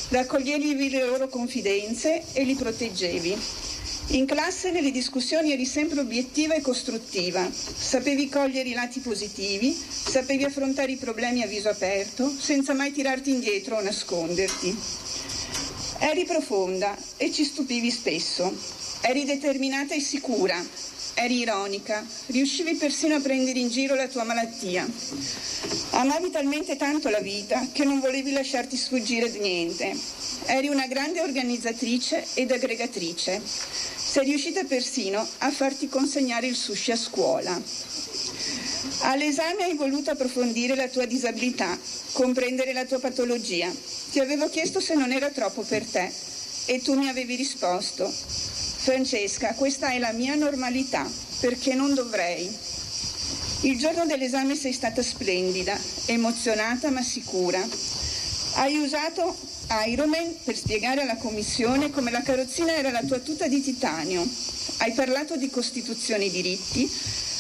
Raccoglievi le loro confidenze e li proteggevi. In classe nelle discussioni eri sempre obiettiva e costruttiva, sapevi cogliere i lati positivi, sapevi affrontare i problemi a viso aperto, senza mai tirarti indietro o nasconderti. Eri profonda e ci stupivi spesso, eri determinata e sicura, eri ironica, riuscivi persino a prendere in giro la tua malattia. Amavi talmente tanto la vita che non volevi lasciarti sfuggire di niente. Eri una grande organizzatrice ed aggregatrice. Sei riuscita persino a farti consegnare il sushi a scuola. All'esame hai voluto approfondire la tua disabilità, comprendere la tua patologia. Ti avevo chiesto se non era troppo per te e tu mi avevi risposto: Francesca, questa è la mia normalità, perché non dovrei. Il giorno dell'esame sei stata splendida, emozionata ma sicura. Hai usato Ironman per spiegare alla commissione come la carrozzina era la tua tuta di titanio. Hai parlato di Costituzione e diritti,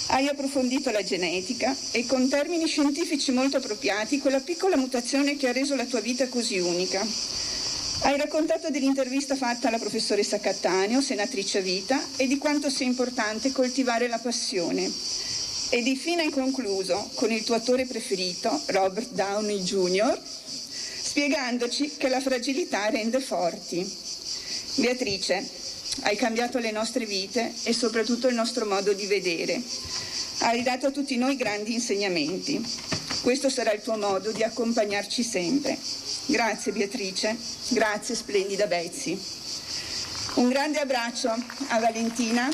hai approfondito la genetica e con termini scientifici molto appropriati quella piccola mutazione che ha reso la tua vita così unica. Hai raccontato dell'intervista fatta alla professoressa Cattaneo, senatrice a vita, e di quanto sia importante coltivare la passione. Ed infine hai concluso con il tuo attore preferito, Robert Downey Jr., spiegandoci che la fragilità rende forti. Beatrice, hai cambiato le nostre vite e soprattutto il nostro modo di vedere. Hai dato a tutti noi grandi insegnamenti. Questo sarà il tuo modo di accompagnarci sempre. Grazie Beatrice, grazie splendida Betsy. Un grande abbraccio a Valentina,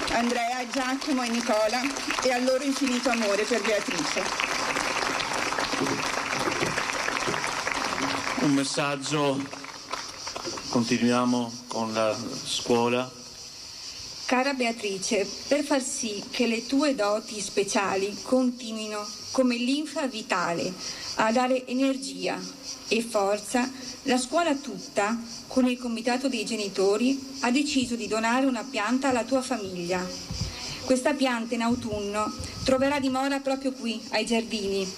Andrea, Giacomo e Nicola e al loro infinito amore per Beatrice. Un messaggio, continuiamo con la scuola. Cara Beatrice, per far sì che le tue doti speciali continuino come linfa vitale a dare energia e forza, la scuola tutta, con il comitato dei genitori, ha deciso di donare una pianta alla tua famiglia. Questa pianta in autunno troverà dimora proprio qui, ai giardini.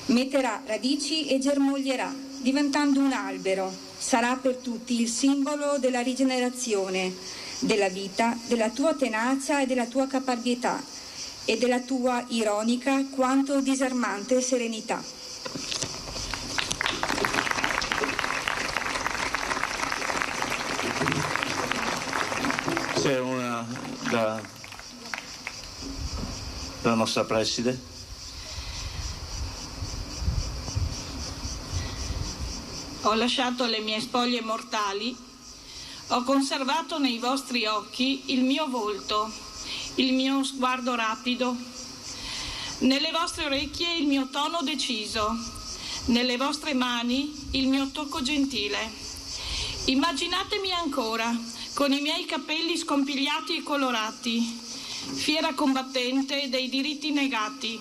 Metterà radici e germoglierà, diventando un albero. Sarà per tutti il simbolo della rigenerazione, della vita, della tua tenacia e della tua caparbietà e della tua ironica quanto disarmante serenità. C'è una la nostra preside. Ho lasciato le mie spoglie mortali, ho conservato nei vostri occhi il mio volto, il mio sguardo rapido, nelle vostre orecchie il mio tono deciso, nelle vostre mani il mio tocco gentile. Immaginatemi ancora, con i miei capelli scompigliati e colorati, fiera combattente dei diritti negati,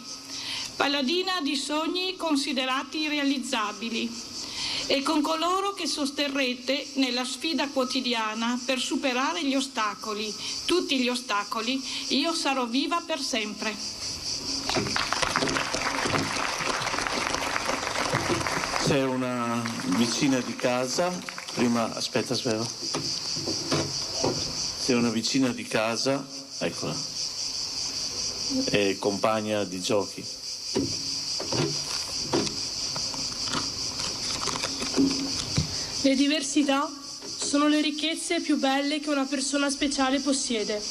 paladina di sogni considerati irrealizzabili, e con coloro che sosterrete nella sfida quotidiana per superare gli ostacoli, tutti gli ostacoli, io sarò viva per sempre. C'è una vicina di casa, prima, aspetta, Sveva. C'è una vicina di casa, eccola, è compagna di giochi. Le diversità sono le ricchezze più belle che una persona speciale possiede.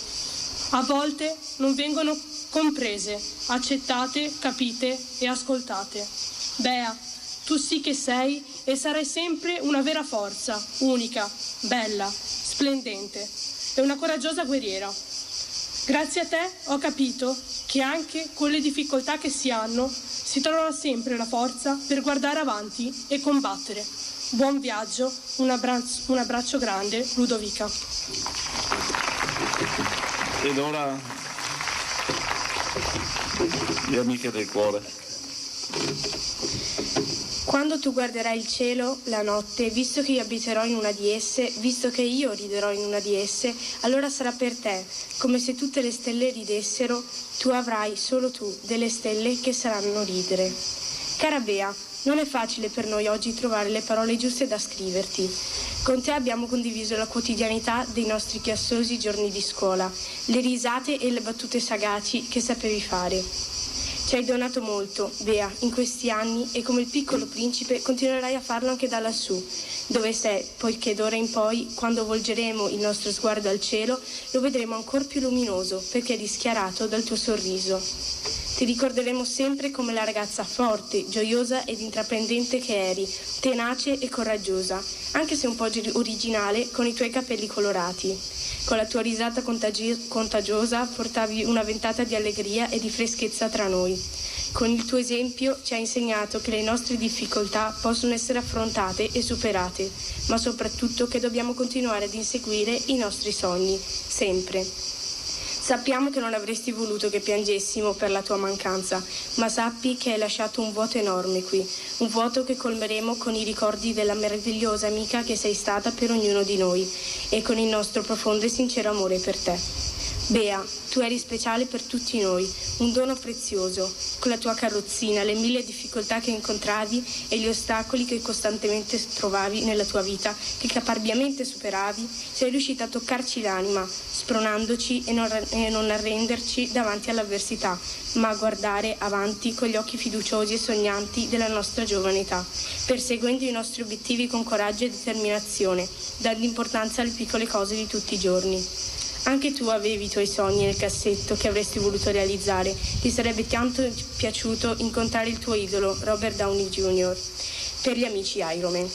A volte non vengono comprese, accettate, capite e ascoltate. Bea, tu sì che sei e sarai sempre una vera forza, unica, bella, splendente e una coraggiosa guerriera. Grazie a te ho capito che anche con le difficoltà che si hanno si trova sempre la forza per guardare avanti e combattere. Buon viaggio, un abbraccio grande, Ludovica. Ed ora le amiche del cuore. Quando tu guarderai il cielo, la notte, visto che io abiterò in una di esse, visto che io riderò in una di esse, allora sarà per te, come se tutte le stelle ridessero, tu avrai, solo tu, delle stelle che saranno ridere. Cara Bea, non è facile per noi oggi trovare le parole giuste da scriverti. Con te abbiamo condiviso la quotidianità dei nostri chiassosi giorni di scuola, le risate e le battute sagaci che sapevi fare. Ci hai donato molto, Bea, in questi anni e come il piccolo principe continuerai a farlo anche da lassù, dove sei, poiché d'ora in poi, quando volgeremo il nostro sguardo al cielo, lo vedremo ancora più luminoso perché è rischiarato dal tuo sorriso. Ti ricorderemo sempre come la ragazza forte, gioiosa ed intraprendente che eri, tenace e coraggiosa, anche se un po' originale con i tuoi capelli colorati. Con la tua risata contagiosa portavi una ventata di allegria e di freschezza tra noi. Con il tuo esempio ci hai insegnato che le nostre difficoltà possono essere affrontate e superate, ma soprattutto che dobbiamo continuare ad inseguire i nostri sogni, sempre. Sappiamo che non avresti voluto che piangessimo per la tua mancanza, ma sappi che hai lasciato un vuoto enorme qui, un vuoto che colmeremo con i ricordi della meravigliosa amica che sei stata per ognuno di noi e con il nostro profondo e sincero amore per te. Bea, tu eri speciale per tutti noi, un dono prezioso, con la tua carrozzina, le mille difficoltà che incontravi e gli ostacoli che costantemente trovavi nella tua vita, che caparbiamente superavi, sei riuscita a toccarci l'anima, spronandoci e non arrenderci davanti all'avversità, ma a guardare avanti con gli occhi fiduciosi e sognanti della nostra giovane età, perseguendo i nostri obiettivi con coraggio e determinazione, dando importanza alle piccole cose di tutti i giorni. Anche tu avevi i tuoi sogni nel cassetto che avresti voluto realizzare. Ti sarebbe tanto piaciuto incontrare il tuo idolo, Robert Downey Jr., per gli amici Iron Man.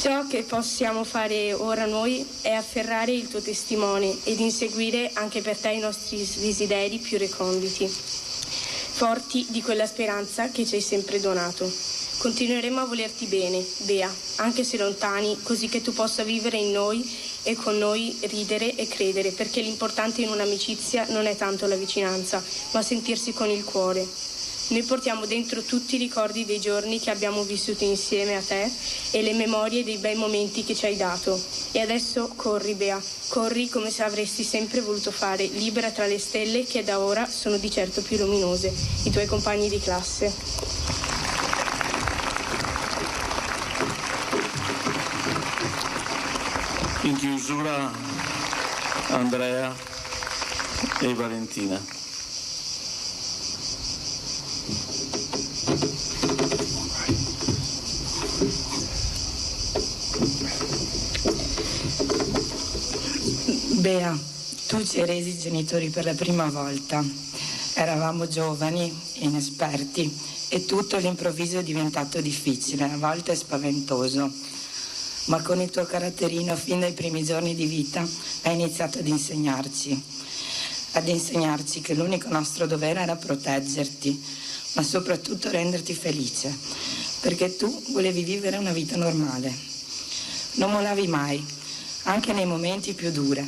Ciò che possiamo fare ora noi è afferrare il tuo testimone ed inseguire anche per te i nostri desideri più reconditi, forti di quella speranza che ci hai sempre donato. Continueremo a volerti bene, Bea, anche se lontani, così che tu possa vivere in noi e con noi ridere e credere, perché l'importante in un'amicizia non è tanto la vicinanza, ma sentirsi con il cuore. Noi portiamo dentro tutti i ricordi dei giorni che abbiamo vissuto insieme a te e le memorie dei bei momenti che ci hai dato. E adesso corri, Bea, corri come se avresti sempre voluto fare, libera tra le stelle che da ora sono di certo più luminose, i tuoi compagni di classe. In chiusura Andrea e Valentina. Bea, tu ci hai resi genitori per la prima volta. Eravamo giovani, inesperti e tutto all'improvviso è diventato difficile, a volte spaventoso. Ma con il tuo caratterino fin dai primi giorni di vita hai iniziato ad insegnarci che l'unico nostro dovere era proteggerti, ma soprattutto renderti felice, perché tu volevi vivere una vita normale. Non mollavi mai, anche nei momenti più duri,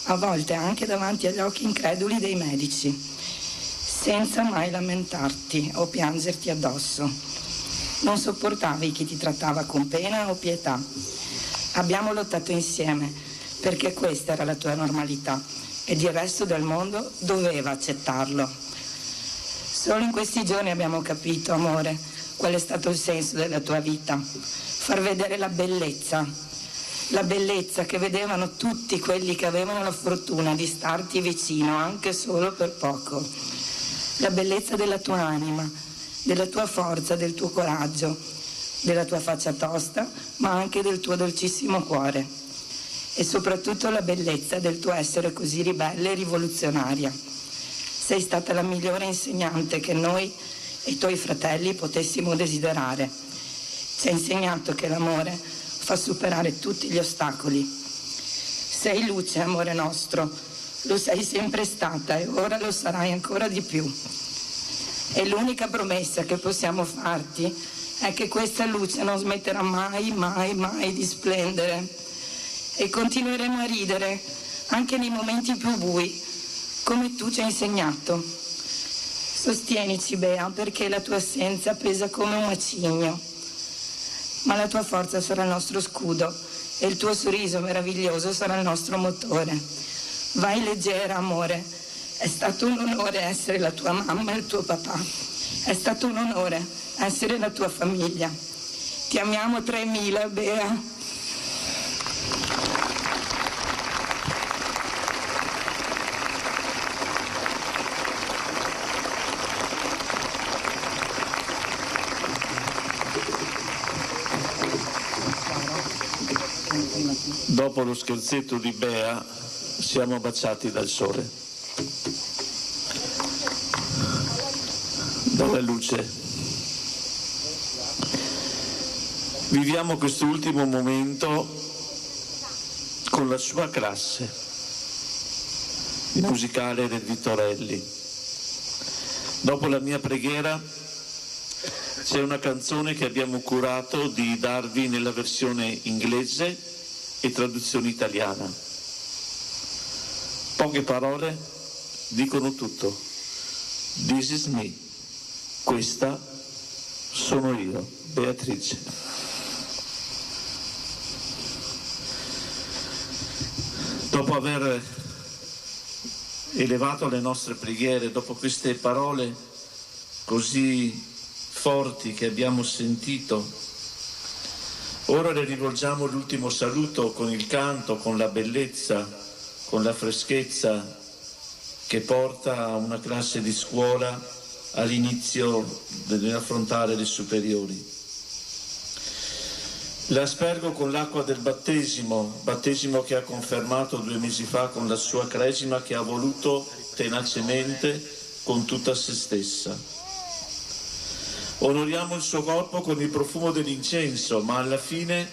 a volte anche davanti agli occhi increduli dei medici, senza mai lamentarti o piangerti addosso. Non sopportavi chi ti trattava con pena o pietà. Abbiamo lottato insieme perché questa era la tua normalità ed il resto del mondo doveva accettarlo. Solo in questi giorni abbiamo capito, amore, qual è stato il senso della tua vita. Far vedere la bellezza che vedevano tutti quelli che avevano la fortuna di starti vicino, anche solo per poco. La bellezza della tua anima, della tua forza, del tuo coraggio, della tua faccia tosta, ma anche del tuo dolcissimo cuore. E soprattutto la bellezza del tuo essere così ribelle e rivoluzionaria. Sei stata la migliore insegnante che noi e i tuoi fratelli potessimo desiderare. Ci hai insegnato che l'amore fa superare tutti gli ostacoli. Sei luce, amore nostro, lo sei sempre stata e ora lo sarai ancora di più. E l'unica promessa che possiamo farti è che questa luce non smetterà mai, mai, mai di splendere. E continueremo a ridere anche nei momenti più bui, come tu ci hai insegnato. Sostienici, Bea, perché la tua assenza pesa come un macigno. Ma la tua forza sarà il nostro scudo e il tuo sorriso meraviglioso sarà il nostro motore. Vai leggera, amore. È stato un onore essere la tua mamma e il tuo papà. È stato un onore essere la tua famiglia. Ti amiamo 3000, Bea. Dopo lo scherzetto di Bea siamo baciati dal sole, dalla luce. Viviamo questo ultimo momento con la sua classe, il musicale del Vittorelli. Dopo la mia preghiera c'è una canzone che abbiamo curato di darvi nella versione inglese e traduzione italiana. Poche parole dicono tutto. This is me. Questa sono io, Beatrice. Dopo aver elevato le nostre preghiere, dopo queste parole così forti che abbiamo sentito, ora le rivolgiamo l'ultimo saluto con il canto, con la bellezza, con la freschezza che porta a una classe di scuola all'inizio dell'affrontare le superiori. La aspergo con l'acqua del battesimo che ha confermato 2 mesi fa con la sua cresima che ha voluto tenacemente con tutta se stessa. Onoriamo il suo corpo con il profumo dell'incenso, ma alla fine,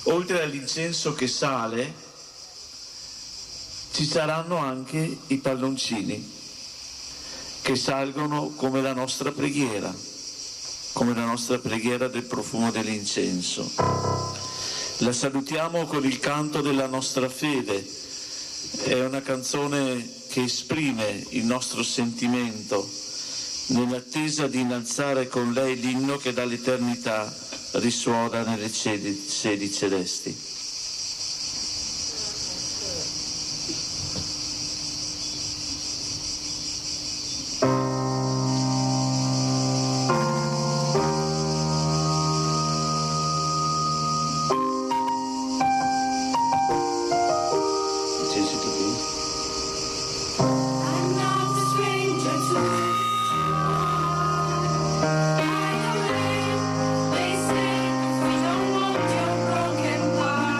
oltre all'incenso che sale, ci saranno anche i palloncini che salgono come la nostra preghiera del profumo dell'incenso. La salutiamo con il canto della nostra fede. È una canzone che esprime il nostro sentimento nell'attesa di innalzare con lei l'inno che dall'eternità risuona nelle sedi celesti. They say we don't want your broken heart.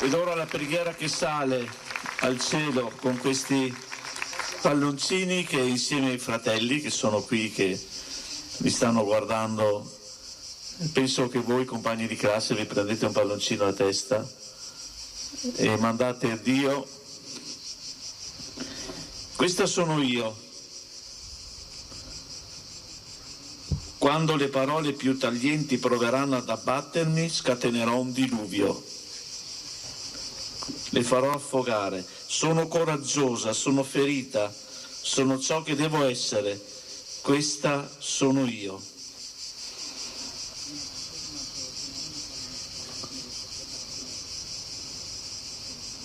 Ed ora la preghiera che sale al cielo con questi palloncini che insieme ai fratelli che sono qui, che vi stanno guardando, penso che voi compagni di classe vi prendete un palloncino a testa e mandate a Dio: questa sono io. Quando le parole più taglienti proveranno ad abbattermi, scatenerò un diluvio. Le farò affogare. Sono coraggiosa, sono ferita, sono ciò che devo essere. Questa sono io.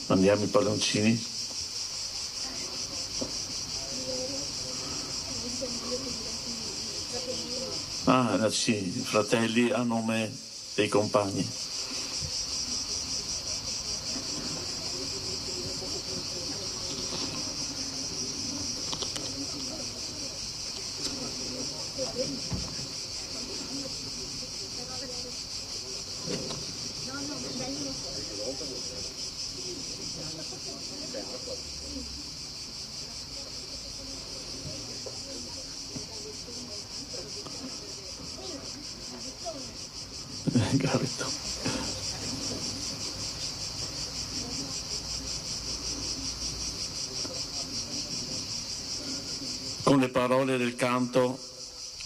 Mandiamo i palloncini. Ah, sì, fratelli a nome dei compagni. Garetto. Con le parole del canto: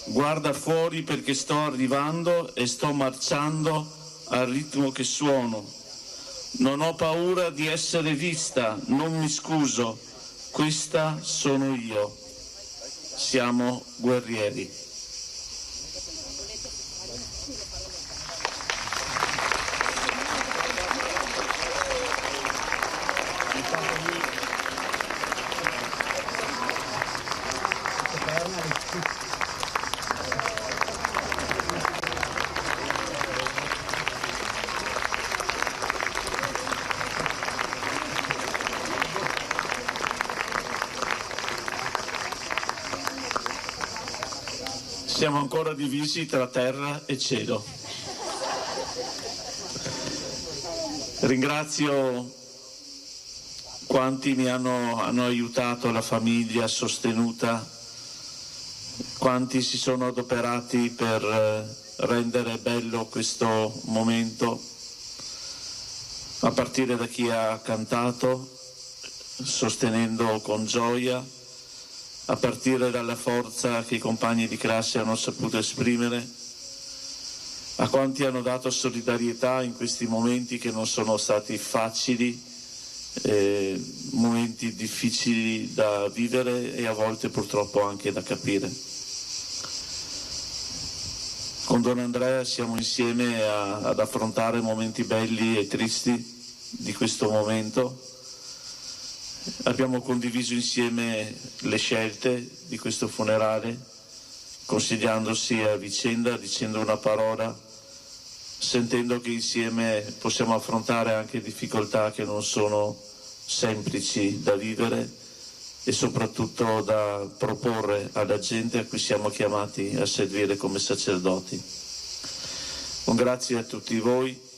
guarda fuori perché sto arrivando e sto marciando al ritmo che suono. Non ho paura di essere vista, non mi scuso, questa sono io. Siamo guerrieri. Siamo ancora divisi tra terra e cielo. Ringrazio quanti mi hanno aiutato, la famiglia sostenuta, quanti si sono adoperati per rendere bello questo momento, a partire da chi ha cantato, sostenendo con gioia, a partire dalla forza che i compagni di classe hanno saputo esprimere, a quanti hanno dato solidarietà in questi momenti che non sono stati facili, momenti difficili da vivere e a volte purtroppo anche da capire. Con Don Andrea siamo insieme ad affrontare momenti belli e tristi di questo momento. Abbiamo condiviso insieme le scelte di questo funerale, consigliandosi a vicenda, dicendo una parola, sentendo che insieme possiamo affrontare anche difficoltà che non sono semplici da vivere e soprattutto da proporre alla gente a cui siamo chiamati a servire come sacerdoti. Un grazie a tutti voi.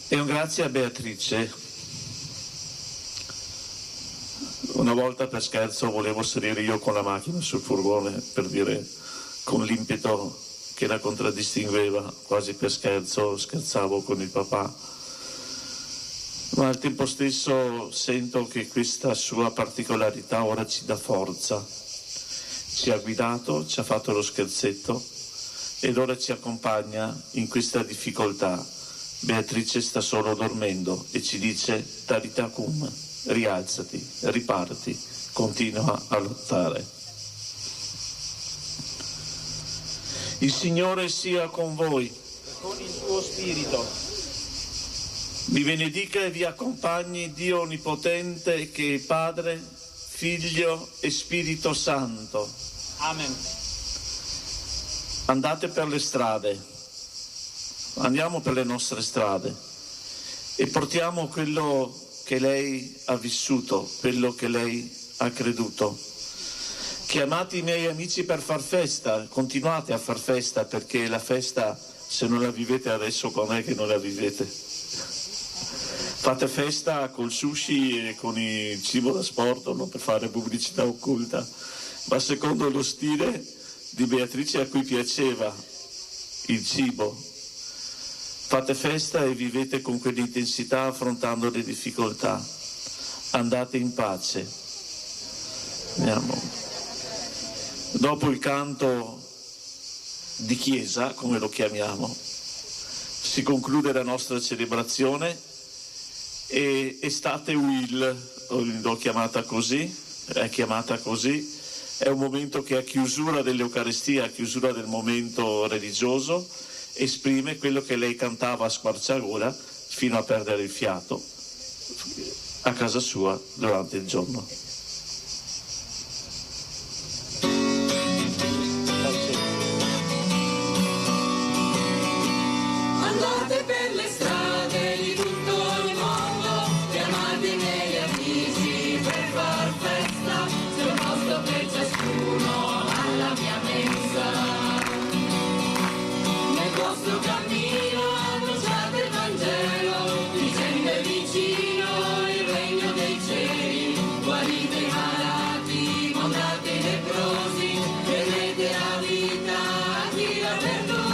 E un grazie a Beatrice. Una volta per scherzo volevo salire io con la macchina sul furgone, per dire, con l'impeto che la contraddistingueva, quasi per scherzo, scherzavo con il papà. Ma al tempo stesso sento che questa sua particolarità ora ci dà forza. Ci ha guidato, ci ha fatto lo scherzetto ed ora ci accompagna in questa difficoltà. Beatrice sta solo dormendo e ci dice: Talita cum, rialzati, riparti, continua a lottare. Il Signore sia con voi. Con il tuo spirito. Vi benedica e vi accompagni Dio Onnipotente, che è Padre, Figlio e Spirito Santo. Amen. Andate per le strade. Andiamo per le nostre strade e portiamo quello che lei ha vissuto, quello che lei ha creduto. Chiamate i miei amici per far festa, continuate a far festa, perché la festa, se non la vivete adesso, quando è che non la vivete? Fate festa col sushi e con il cibo da sport, non per fare pubblicità occulta, ma secondo lo stile di Beatrice, a cui piaceva il cibo. Fate festa e vivete con quell'intensità affrontando le difficoltà. Andate in pace. Andiamo. Dopo il canto di chiesa, come lo chiamiamo, si conclude la nostra celebrazione e Estate Will, l'ho chiamata così, è chiamata così, è un momento che a chiusura dell'Eucaristia, a chiusura del momento religioso, esprime quello che lei cantava a squarciagola fino a perdere il fiato a casa sua durante il giorno. Andate per le strade di tutto il mondo, chiamate i miei amici per far festa, c'è un posto per ciascuno alla mia mensa. Nel vostro cammino annunciate il Vangelo, dicendo è vicino il regno dei cieli, guarite i malati, mondate i leprosi, vedete la vita a chi l'ha perduta.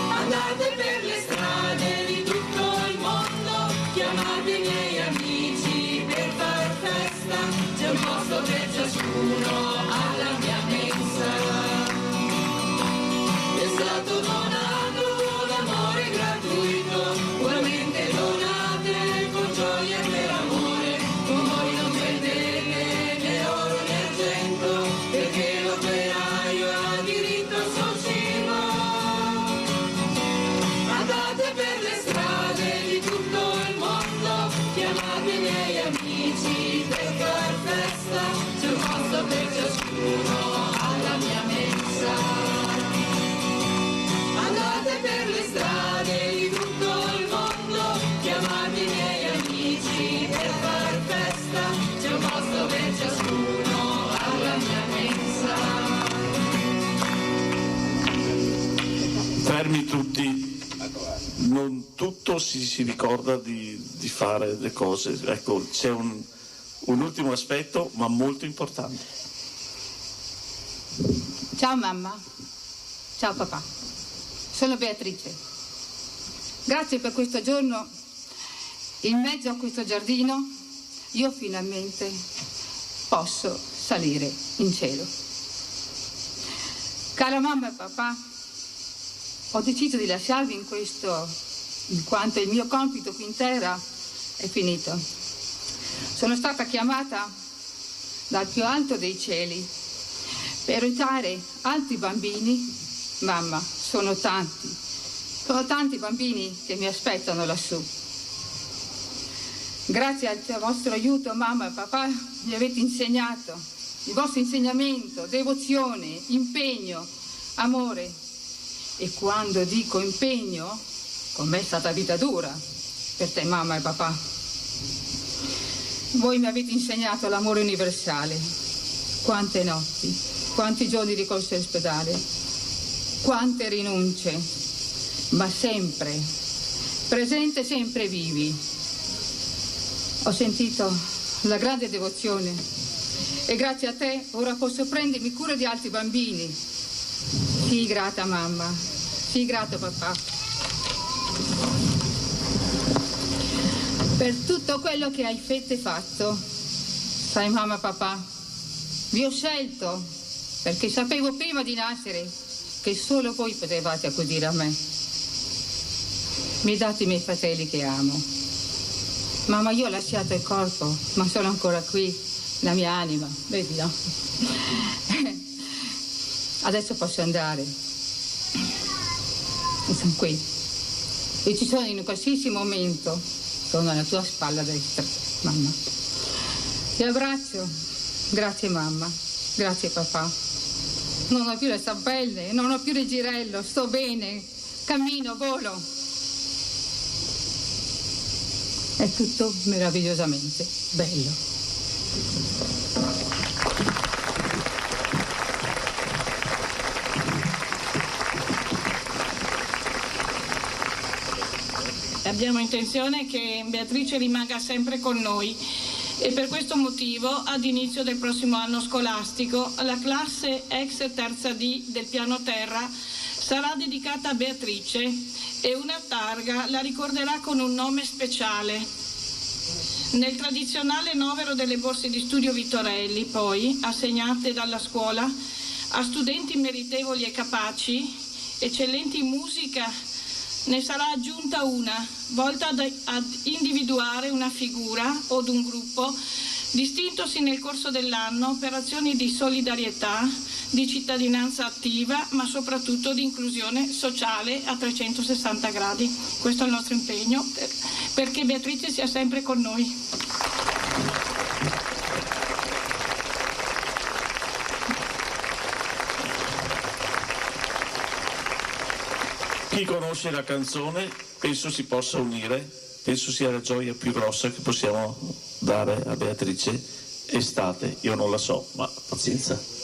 Andate per le strade di tutto il mondo, chiamate i miei amici per far festa, c'è un posto per ciascuno alla mia mensa. È stato donato l'amore gratuito, ugualmente donate con gioia e per amore, con voi non perdete né oro né argento, perché l'operaio ha diritto al suo cibo. Andate per le strade di tutto il mondo, chiamate i miei amici per far festa, c'è un posto per ciascuno alla mia mensa. Andate per le strade di tutto il mondo, chiamate i miei amici per far festa, c'è un posto per ciascuno alla mia mensa. Fermi tutti, non tutto si ricorda di fare le cose, ecco, c'è un ultimo aspetto ma molto importante. Ciao mamma, ciao papà, sono Beatrice. Grazie per questo giorno, in mezzo a questo giardino, io finalmente posso salire in cielo. Cara mamma e papà, ho deciso di lasciarvi in questo, in quanto il mio compito qui in terra è finito. Sono stata chiamata dal più alto dei cieli per aiutare altri bambini. Mamma, sono tanti bambini che mi aspettano lassù. Grazie al vostro aiuto, mamma e papà, mi avete insegnato, il vostro insegnamento, devozione, impegno, amore. E quando dico impegno, con me è stata vita dura, per te mamma e papà. Voi mi avete insegnato l'amore universale. Quante notti, quanti giorni di corso all'ospedale, quante rinunce, ma sempre, presente, sempre vivi. Ho sentito la grande devozione e grazie a te ora posso prendermi cura di altri bambini. Sii grata mamma, sii grato papà. Per tutto quello che hai fatto. Sai mamma e papà, vi ho scelto perché sapevo prima di nascere che solo voi potevate accudire a me. Mi date i miei fratelli che amo. Mamma, io ho lasciato il corpo, ma sono ancora qui, la mia anima, vedi no? Adesso posso andare. E sono qui. E ci sono in qualsiasi momento. Sono alla tua spalla destra, mamma. Ti abbraccio. Grazie mamma. Grazie papà. Non ho più le stampelle, non ho più il girello, sto bene. Cammino, volo. È tutto meravigliosamente bello. Abbiamo intenzione che Beatrice rimanga sempre con noi e per questo motivo ad inizio del prossimo anno scolastico la classe ex terza D del piano terra sarà dedicata a Beatrice e una targa la ricorderà con un nome speciale. Nel tradizionale novero delle borse di studio Vittorelli, poi, assegnate dalla scuola a studenti meritevoli e capaci, eccellenti in musica, ne sarà aggiunta una, volta ad individuare una figura o un gruppo distintosi nel corso dell'anno per azioni di solidarietà, di cittadinanza attiva, ma soprattutto di inclusione sociale a 360 gradi. Questo è il nostro impegno, perché Beatrice sia sempre con noi. Chi conosce la canzone penso si possa unire, penso sia la gioia più grossa che possiamo dare a Beatrice. Estate, io non la so, ma pazienza.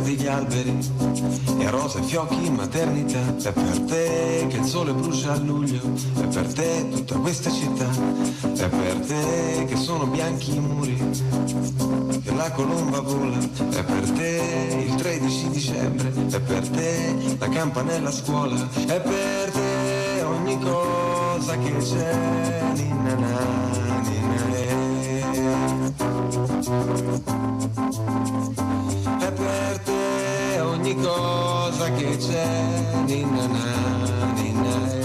verdi gli alberi e rosa e fiocchi in maternità. È per te che il sole brucia a luglio, è per te tutta questa città, è per te che sono bianchi i muri, che la colomba vola, è per te il 13 dicembre, è per te la campanella a scuola, è per te ogni cosa che c'è, ninna na, ninna è per te ogni cosa che c'è, ninna na, ninna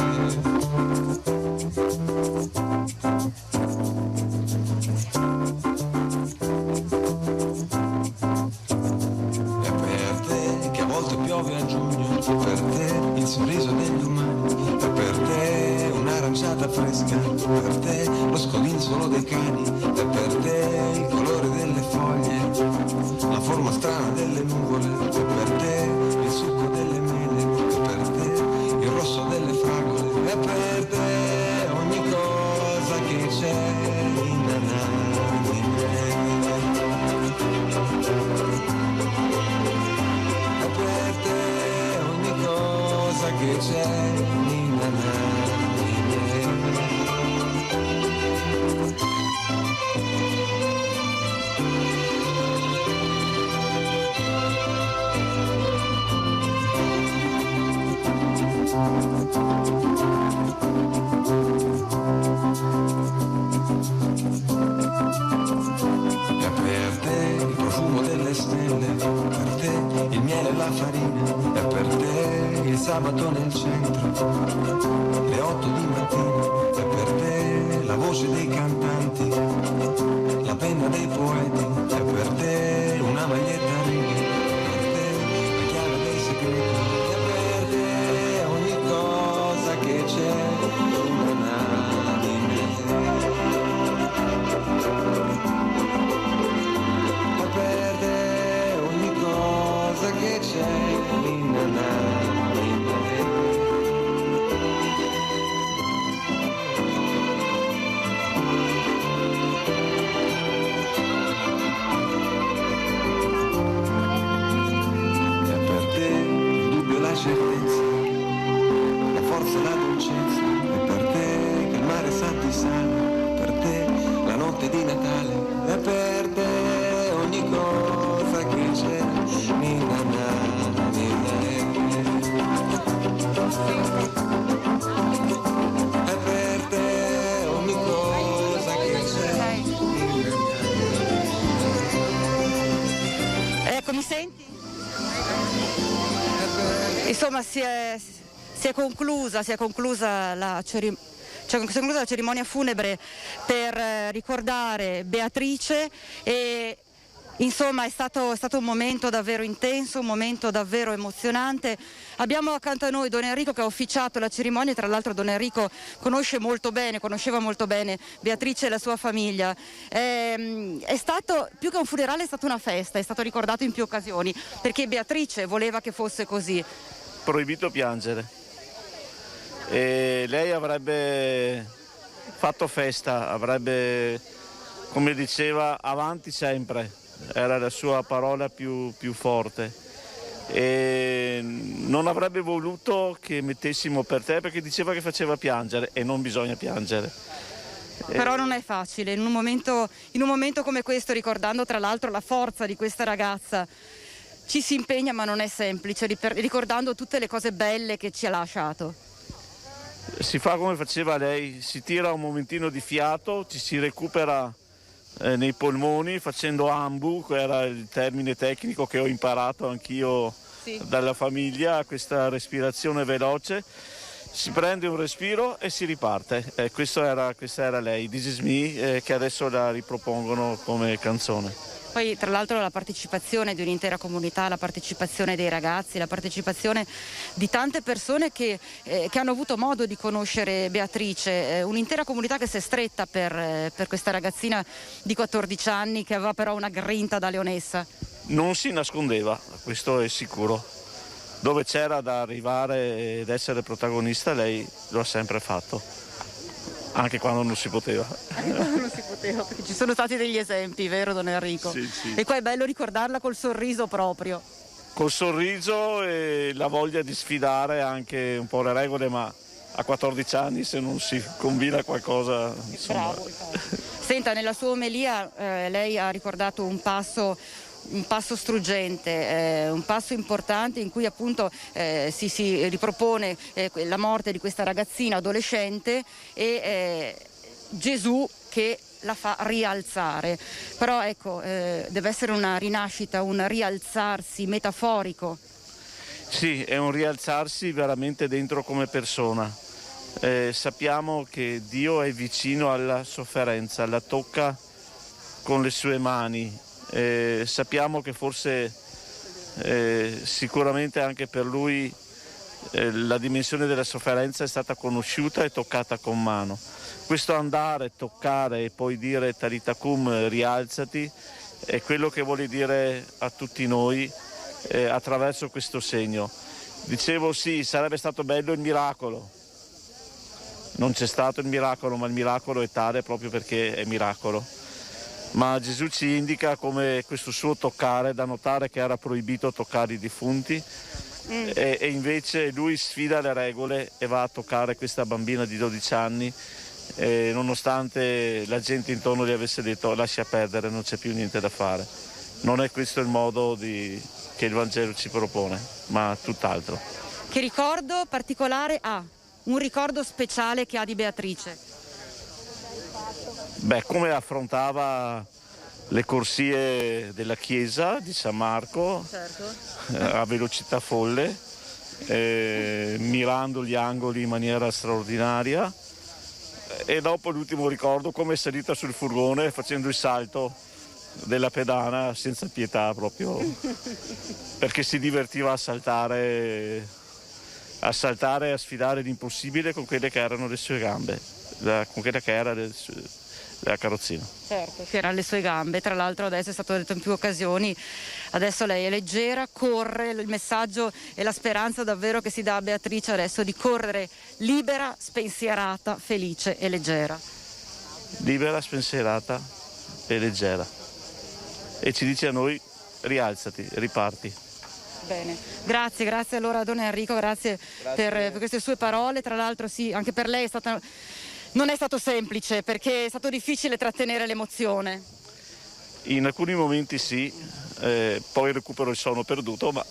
è per te che a volte piove a giugno, è per te il sorriso degli umani, è per te un'aranciata fresca, è per te lo scodinzolo dei cani, è per te il colore delle foglie, la forma strana delle nuvole, è per te il succo delle mele, è per te il rosso delle fragole, è per te ogni cosa che c'è, ninna na, ninna è per te ogni cosa che c'è, ninna na. È per te il profumo delle stelle, per te il miele e la farina, è per te il sabato nel centro, le 8 di mattina, è per te la voce dei cantanti, la penna dei poeti, è per te una maglietta a righe, per te la chiave dei segreti, è per te ogni cosa che c'è, è per te ogni cosa che c'è, ninna na, ninna è per te il dubbio e la certezza, la forza e la dolcezza, è per te che il mare sa di sale, per te la notte di Natale, è per te ogni cosa che c'è, ninna na, ninna è per te ogni cosa che c'è, Ecco, mi senti? Insomma, si è conclusa la cerimonia funebre per ricordare Beatrice e insomma è stato un momento davvero intenso, un momento davvero emozionante. Abbiamo accanto a noi Don Enrico che ha officiato la cerimonia, tra l'altro Don Enrico conosceva molto bene Beatrice e la sua famiglia. È stato, più che un funerale, è stata una festa, è stato ricordato in più occasioni, perché Beatrice voleva che fosse così. Proibito piangere. E lei avrebbe fatto festa, avrebbe, come diceva, avanti sempre, era la sua parola più forte, e non avrebbe voluto che mettessimo per te, perché diceva che faceva piangere e non bisogna piangere. Però non è facile, in un momento come questo, ricordando tra l'altro la forza di questa ragazza, ci si impegna, ma non è semplice, ricordando tutte le cose belle che ci ha lasciato. Si fa come faceva lei, si tira un momentino di fiato, ci si recupera nei polmoni facendo ambu, che era il termine tecnico che ho imparato anch'io dalla famiglia, questa respirazione veloce, si prende un respiro e si riparte. Questa era lei, This Is Me, che adesso la ripropongono come canzone. Poi tra l'altro la partecipazione di un'intera comunità, la partecipazione dei ragazzi, la partecipazione di tante persone che hanno avuto modo di conoscere Beatrice, un'intera comunità che si è stretta per questa ragazzina di 14 anni che aveva però una grinta da leonessa. Non si nascondeva, questo è sicuro. Dove c'era da arrivare ed essere protagonista lei lo ha sempre fatto. Anche quando non si poteva. Anche quando non si poteva, perché ci sono stati degli esempi, vero Don Enrico? Sì. E qua è bello ricordarla col sorriso proprio. col sorriso e la voglia di sfidare anche un po' le regole, ma a 14 anni se non si combina qualcosa, insomma. Bravo. Senta, nella sua omelia lei ha ricordato un passo struggente, un passo importante in cui appunto si ripropone la morte di questa ragazzina adolescente e Gesù che la fa rialzare. Però ecco, deve essere una rinascita, un rialzarsi metaforico. Sì, è un rialzarsi veramente dentro come persona. Sappiamo che Dio è vicino alla sofferenza, la tocca con le sue mani. Sappiamo che forse sicuramente anche per lui la dimensione della sofferenza è stata conosciuta e toccata con mano. Questo andare, toccare e poi dire Talita cum, rialzati, è quello che vuole dire a tutti noi attraverso questo segno. Dicevo sì, sarebbe stato bello il miracolo. Non c'è stato il miracolo, ma il miracolo è tale proprio perché è miracolo. Ma Gesù ci indica come questo suo toccare, da notare che era proibito toccare i defunti, e invece lui sfida le regole e va a toccare questa bambina di 12 anni, nonostante la gente intorno gli avesse detto lascia perdere, non c'è più niente da fare. Non è questo il modo che il Vangelo ci propone, ma tutt'altro. Che ricordo particolare ha? Un ricordo speciale che ha di Beatrice? Beh, come affrontava le corsie della chiesa di San Marco, certo. A velocità folle, mirando gli angoli in maniera straordinaria, e dopo l'ultimo ricordo come è salita sul furgone facendo il salto della pedana senza pietà proprio, perché si divertiva a saltare e a sfidare l'impossibile con quelle che erano le sue gambe, con quella che era la carrozzina. Certo, che erano le sue gambe. Tra l'altro adesso è stato detto in più occasioni, adesso lei è leggera, corre, il messaggio e la speranza davvero che si dà a Beatrice adesso di correre libera, spensierata, felice e leggera. Libera, spensierata e leggera. E ci dice a noi rialzati, riparti. Bene, grazie allora a Don Enrico, grazie. Per queste sue parole. Tra l'altro sì, anche per lei non è stato semplice perché è stato difficile trattenere l'emozione. In alcuni momenti sì, poi recupero il sonno perduto, ma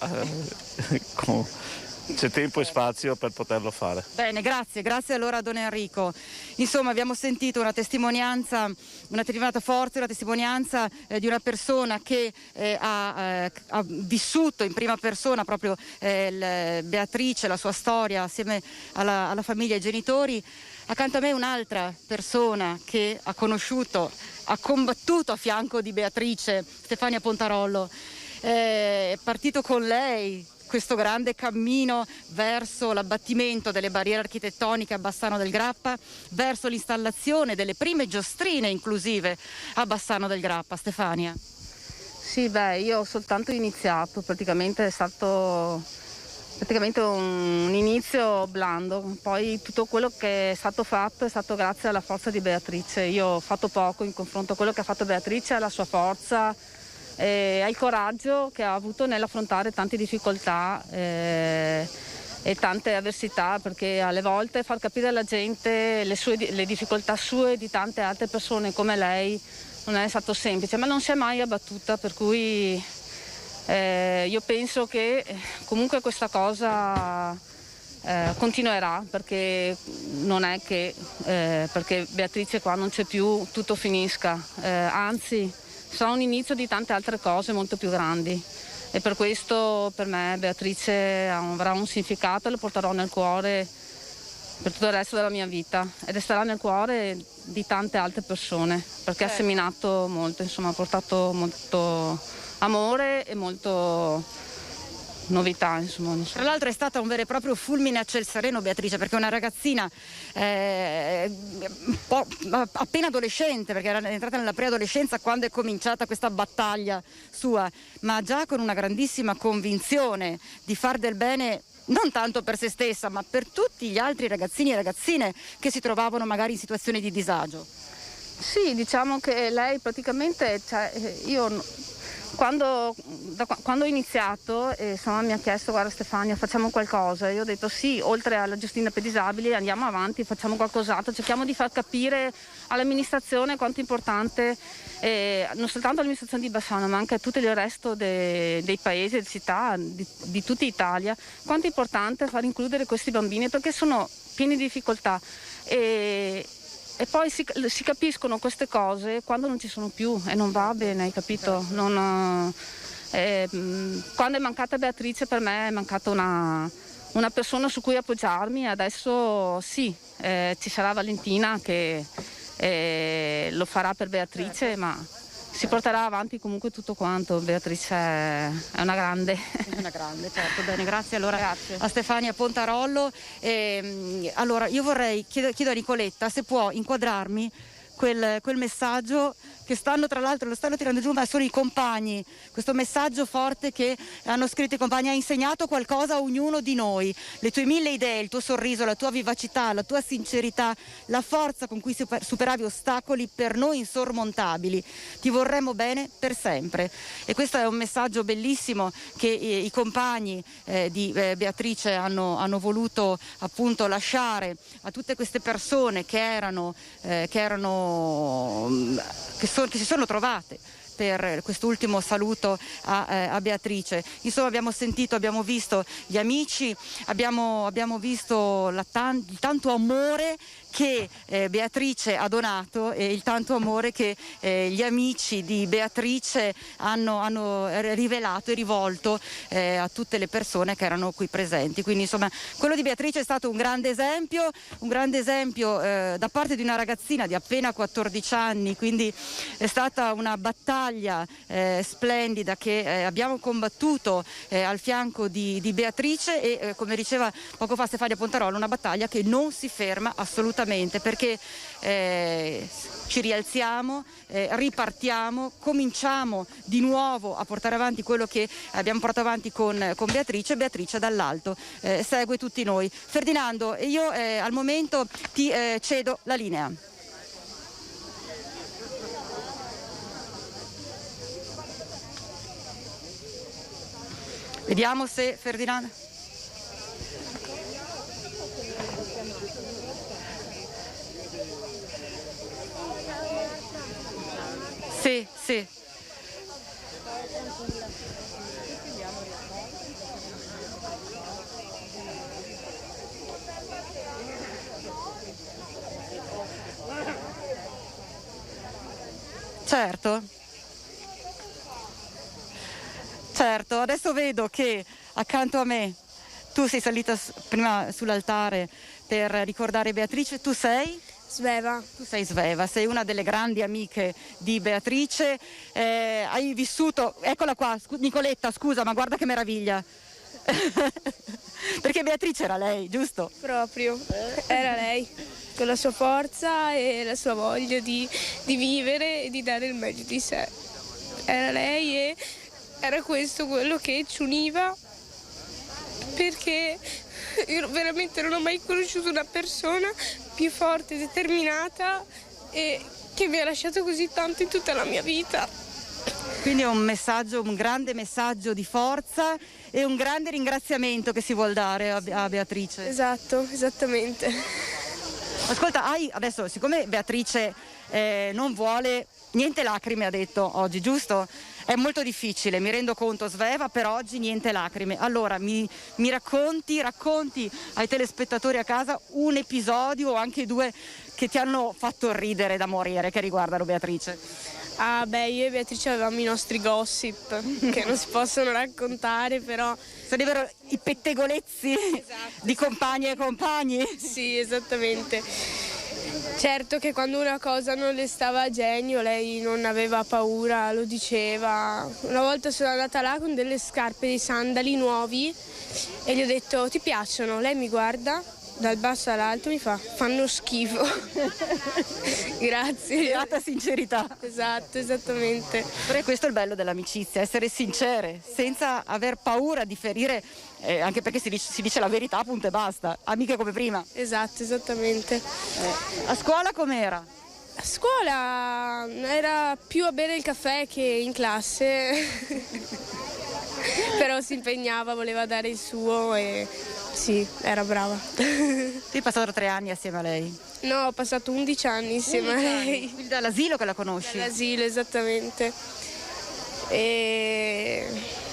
c'è tempo e spazio per poterlo fare. Bene, grazie allora a Don Enrico. Insomma, abbiamo sentito una testimonianza, una determinata forza, una testimonianza di una persona che ha vissuto in prima persona proprio Beatrice, la sua storia assieme alla famiglia e ai genitori. Accanto a me un'altra persona che ha conosciuto, ha combattuto a fianco di Beatrice, Stefania Pontarollo. È partito con lei questo grande cammino verso l'abbattimento delle barriere architettoniche a Bassano del Grappa, verso l'installazione delle prime giostrine inclusive a Bassano del Grappa. Stefania. Sì, io ho soltanto iniziato, praticamente è stato un inizio blando, poi tutto quello che è stato fatto è stato grazie alla forza di Beatrice. Io ho fatto poco in confronto a quello che ha fatto Beatrice, alla sua forza e al coraggio che ha avuto nell'affrontare tante difficoltà e tante avversità, perché alle volte far capire alla gente le difficoltà sue e di tante altre persone come lei non è stato semplice, ma non si è mai abbattuta, per cui io penso che comunque questa cosa continuerà, perché non è che perché Beatrice qua non c'è più tutto finisca, anzi sarà un inizio di tante altre cose molto più grandi, e per questo per me Beatrice avrà un significato e lo porterò nel cuore per tutto il resto della mia vita, ed resterà nel cuore di tante altre persone, perché ha seminato molto, insomma ha portato molto amore e molto novità, insomma. Tra l'altro è stata un vero e proprio fulmine a ciel sereno Beatrice, perché è una ragazzina appena adolescente, perché era entrata nella preadolescenza quando è cominciata questa battaglia sua, ma già con una grandissima convinzione di far del bene non tanto per se stessa, ma per tutti gli altri ragazzini e ragazzine che si trovavano magari in situazioni di disagio. Sì, diciamo che lei praticamente, io quando ho iniziato, insomma, mi ha chiesto: guarda Stefania, facciamo qualcosa. Io ho detto sì, oltre alla Giustina per disabili andiamo avanti, facciamo qualcos'altro, cerchiamo di far capire all'amministrazione quanto è importante, non soltanto all'amministrazione di Bassano ma anche a tutto il resto dei paesi e città di tutta Italia, quanto è importante far includere questi bambini, perché sono pieni di difficoltà e poi si capiscono queste cose quando non ci sono più e non va bene, hai capito? Quando è mancata Beatrice, per me è mancata una persona su cui appoggiarmi. Adesso sì, ci sarà Valentina che lo farà per Beatrice, ma si porterà avanti comunque tutto quanto. Beatrice è una grande. È una grande, certo. Bene, grazie allora. Grazie a Stefania Pontarollo. Allora io chiedo a Nicoletta se può inquadrarmi quel messaggio che tra l'altro lo stanno tirando giù, ma sono i compagni, questo messaggio forte che hanno scritto i compagni: ha insegnato qualcosa a ognuno di noi, le tue 1000 idee, il tuo sorriso, la tua vivacità, la tua sincerità, la forza con cui superavi ostacoli per noi insormontabili, ti vorremmo bene per sempre. E questo è un messaggio bellissimo che i compagni di Beatrice hanno voluto appunto lasciare a tutte queste persone che si sono trovate per quest'ultimo saluto a Beatrice. Insomma, abbiamo sentito, abbiamo visto gli amici, abbiamo visto il tanto amore che Beatrice ha donato e il tanto amore che gli amici di Beatrice hanno rivelato e rivolto a tutte le persone che erano qui presenti. Quindi insomma quello di Beatrice è stato un grande esempio da parte di una ragazzina di appena 14 anni, quindi è stata una battaglia splendida che abbiamo combattuto al fianco di Beatrice e come diceva poco fa Stefania Pontarollo, una battaglia che non si ferma assolutamente, perché ci rialziamo, ripartiamo, cominciamo di nuovo a portare avanti quello che abbiamo portato avanti con Beatrice. Beatrice dall'alto segue tutti noi. Ferdinando, io al momento ti cedo la linea. Vediamo se Ferdinando... Sì, sì. Certo, adesso vedo che accanto a me tu sei salita prima sull'altare per ricordare Beatrice. Tu sei? Sveva. Tu sei Sveva, sei una delle grandi amiche di Beatrice, hai vissuto, eccola qua, Nicoletta, scusa, ma guarda che meraviglia. Perché Beatrice era lei, giusto? Proprio, era lei, con la sua forza e la sua voglia di vivere e di dare il meglio di sé. Era lei e era questo quello che ci univa, perché io veramente non ho mai conosciuto una persona più forte, determinata e che mi ha lasciato così tanto in tutta la mia vita. Quindi è un grande messaggio di forza e un grande ringraziamento che si vuol dare a Beatrice. Esatto, esattamente. Ascolta, adesso, siccome Beatrice non vuole niente lacrime, ha detto oggi, giusto? È molto difficile, mi rendo conto, Sveva, per oggi niente lacrime. Allora mi racconti ai telespettatori a casa un episodio o anche due che ti hanno fatto ridere da morire, che riguardano Beatrice. Ah beh, io e Beatrice avevamo i nostri gossip che non si possono raccontare, però sarebbero i pettegolezzi, esatto, di compagni e compagni. Sì, esattamente. Certo che quando una cosa non le stava a genio lei non aveva paura, lo diceva. Una volta sono andata là con delle scarpe, dei sandali nuovi e gli ho detto: ti piacciono? Lei mi guarda dal basso all'alto e mi fa: fanno schifo. Grazie. Beata sincerità. Esatto, esattamente. Però questo è il bello dell'amicizia, essere sincere, senza aver paura di ferire, anche perché si dice la verità, punto e basta, amiche come prima. Esatto, esattamente. A scuola com'era? A scuola era più a bere il caffè che in classe, però si impegnava, voleva dare il suo e sì, era brava. Tu hai passato 3 anni assieme a lei? No, ho passato 11 anni insieme a lei. Quindi dall'asilo che la conosci? Dall'asilo, esattamente. E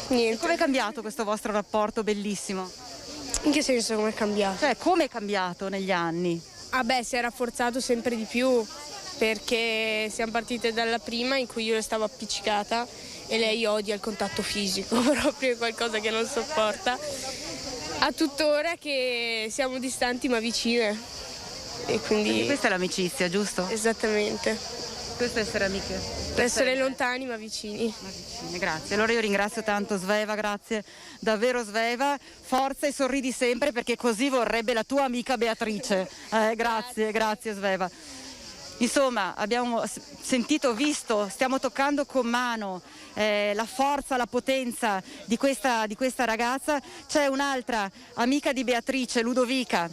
niente. Come è cambiato questo vostro rapporto bellissimo? In che senso come è cambiato? Cioè, come è cambiato negli anni? Ah beh, si è rafforzato sempre di più, perché siamo partite dalla prima in cui io le stavo appiccicata e lei odia il contatto fisico, proprio è qualcosa che non sopporta. A tuttora che siamo distanti ma vicine. E quindi questa è l'amicizia, giusto? Esattamente. Questo è essere amiche. Essere lontani ma vicini. Grazie. Allora io ringrazio tanto Sveva, grazie davvero Sveva. Forza e sorridi sempre perché così vorrebbe la tua amica Beatrice. Grazie Sveva. Insomma, abbiamo sentito, visto, stiamo toccando con mano la forza, la potenza di questa ragazza. C'è un'altra amica di Beatrice, Ludovica.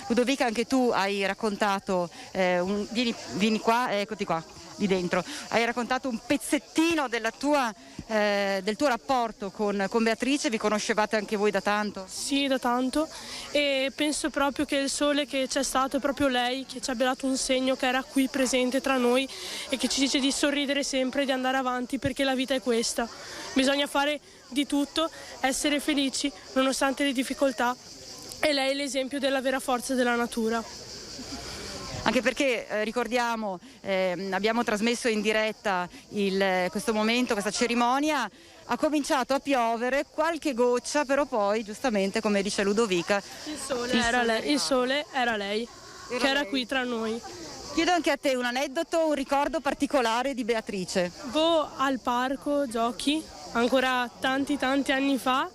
Ludovica, anche tu hai raccontato, vieni qua, eccoti qua, lì dentro, hai raccontato un pezzettino del tuo rapporto con Beatrice. Vi conoscevate anche voi da tanto? Sì, da tanto, e penso proprio che il sole che c'è stato è proprio lei che ci abbia dato un segno, che era qui presente tra noi e che ci dice di sorridere sempre e di andare avanti, perché la vita è questa, bisogna fare di tutto, essere felici nonostante le difficoltà, e lei è l'esempio della vera forza della natura. Anche perché ricordiamo, abbiamo trasmesso in diretta questo momento, questa cerimonia, ha cominciato a piovere, qualche goccia, però poi giustamente, come dice Ludovica, il sole era lei, che era qui tra noi. Chiedo anche a te un aneddoto, un ricordo particolare di Beatrice. Al parco giochi, ancora tanti anni fa,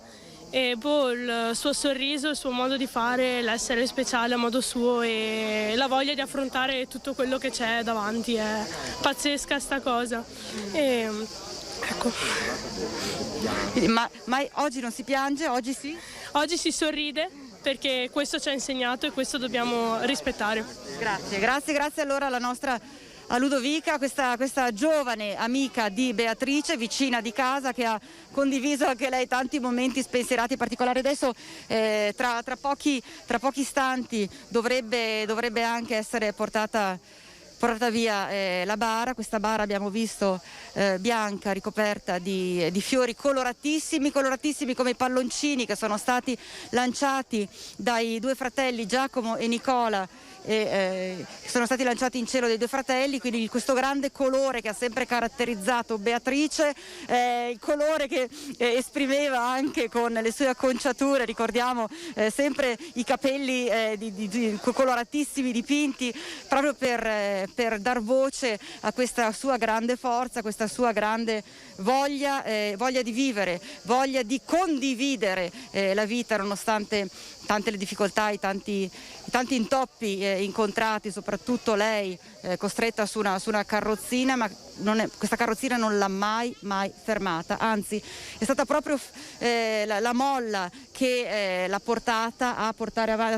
e il suo sorriso, il suo modo di fare, l'essere speciale a modo suo e la voglia di affrontare tutto quello che c'è davanti, è pazzesca sta cosa. E, ecco. Ma oggi non si piange? Oggi sì? Oggi si sorride perché questo ci ha insegnato e questo dobbiamo rispettare. Grazie allora a Ludovica, questa giovane amica di Beatrice, vicina di casa, che ha condiviso anche lei tanti momenti spensierati particolari. Adesso tra pochi istanti dovrebbe anche essere portata via la bara. Questa bara, abbiamo visto, bianca, ricoperta di fiori coloratissimi come i palloncini che sono stati lanciati dai 2 fratelli Giacomo e Nicola, sono stati lanciati in cielo dai 2 fratelli, quindi questo grande colore che ha sempre caratterizzato Beatrice, il colore che esprimeva anche con le sue acconciature, ricordiamo sempre i capelli coloratissimi dipinti, proprio per dar voce a questa sua grande forza, questa sua grande voglia di vivere, voglia di condividere la vita nonostante tante le difficoltà, i tanti intoppi incontrati, soprattutto lei costretta su una carrozzina, ma questa carrozzina non l'ha mai fermata, anzi è stata proprio la molla che l'ha portata a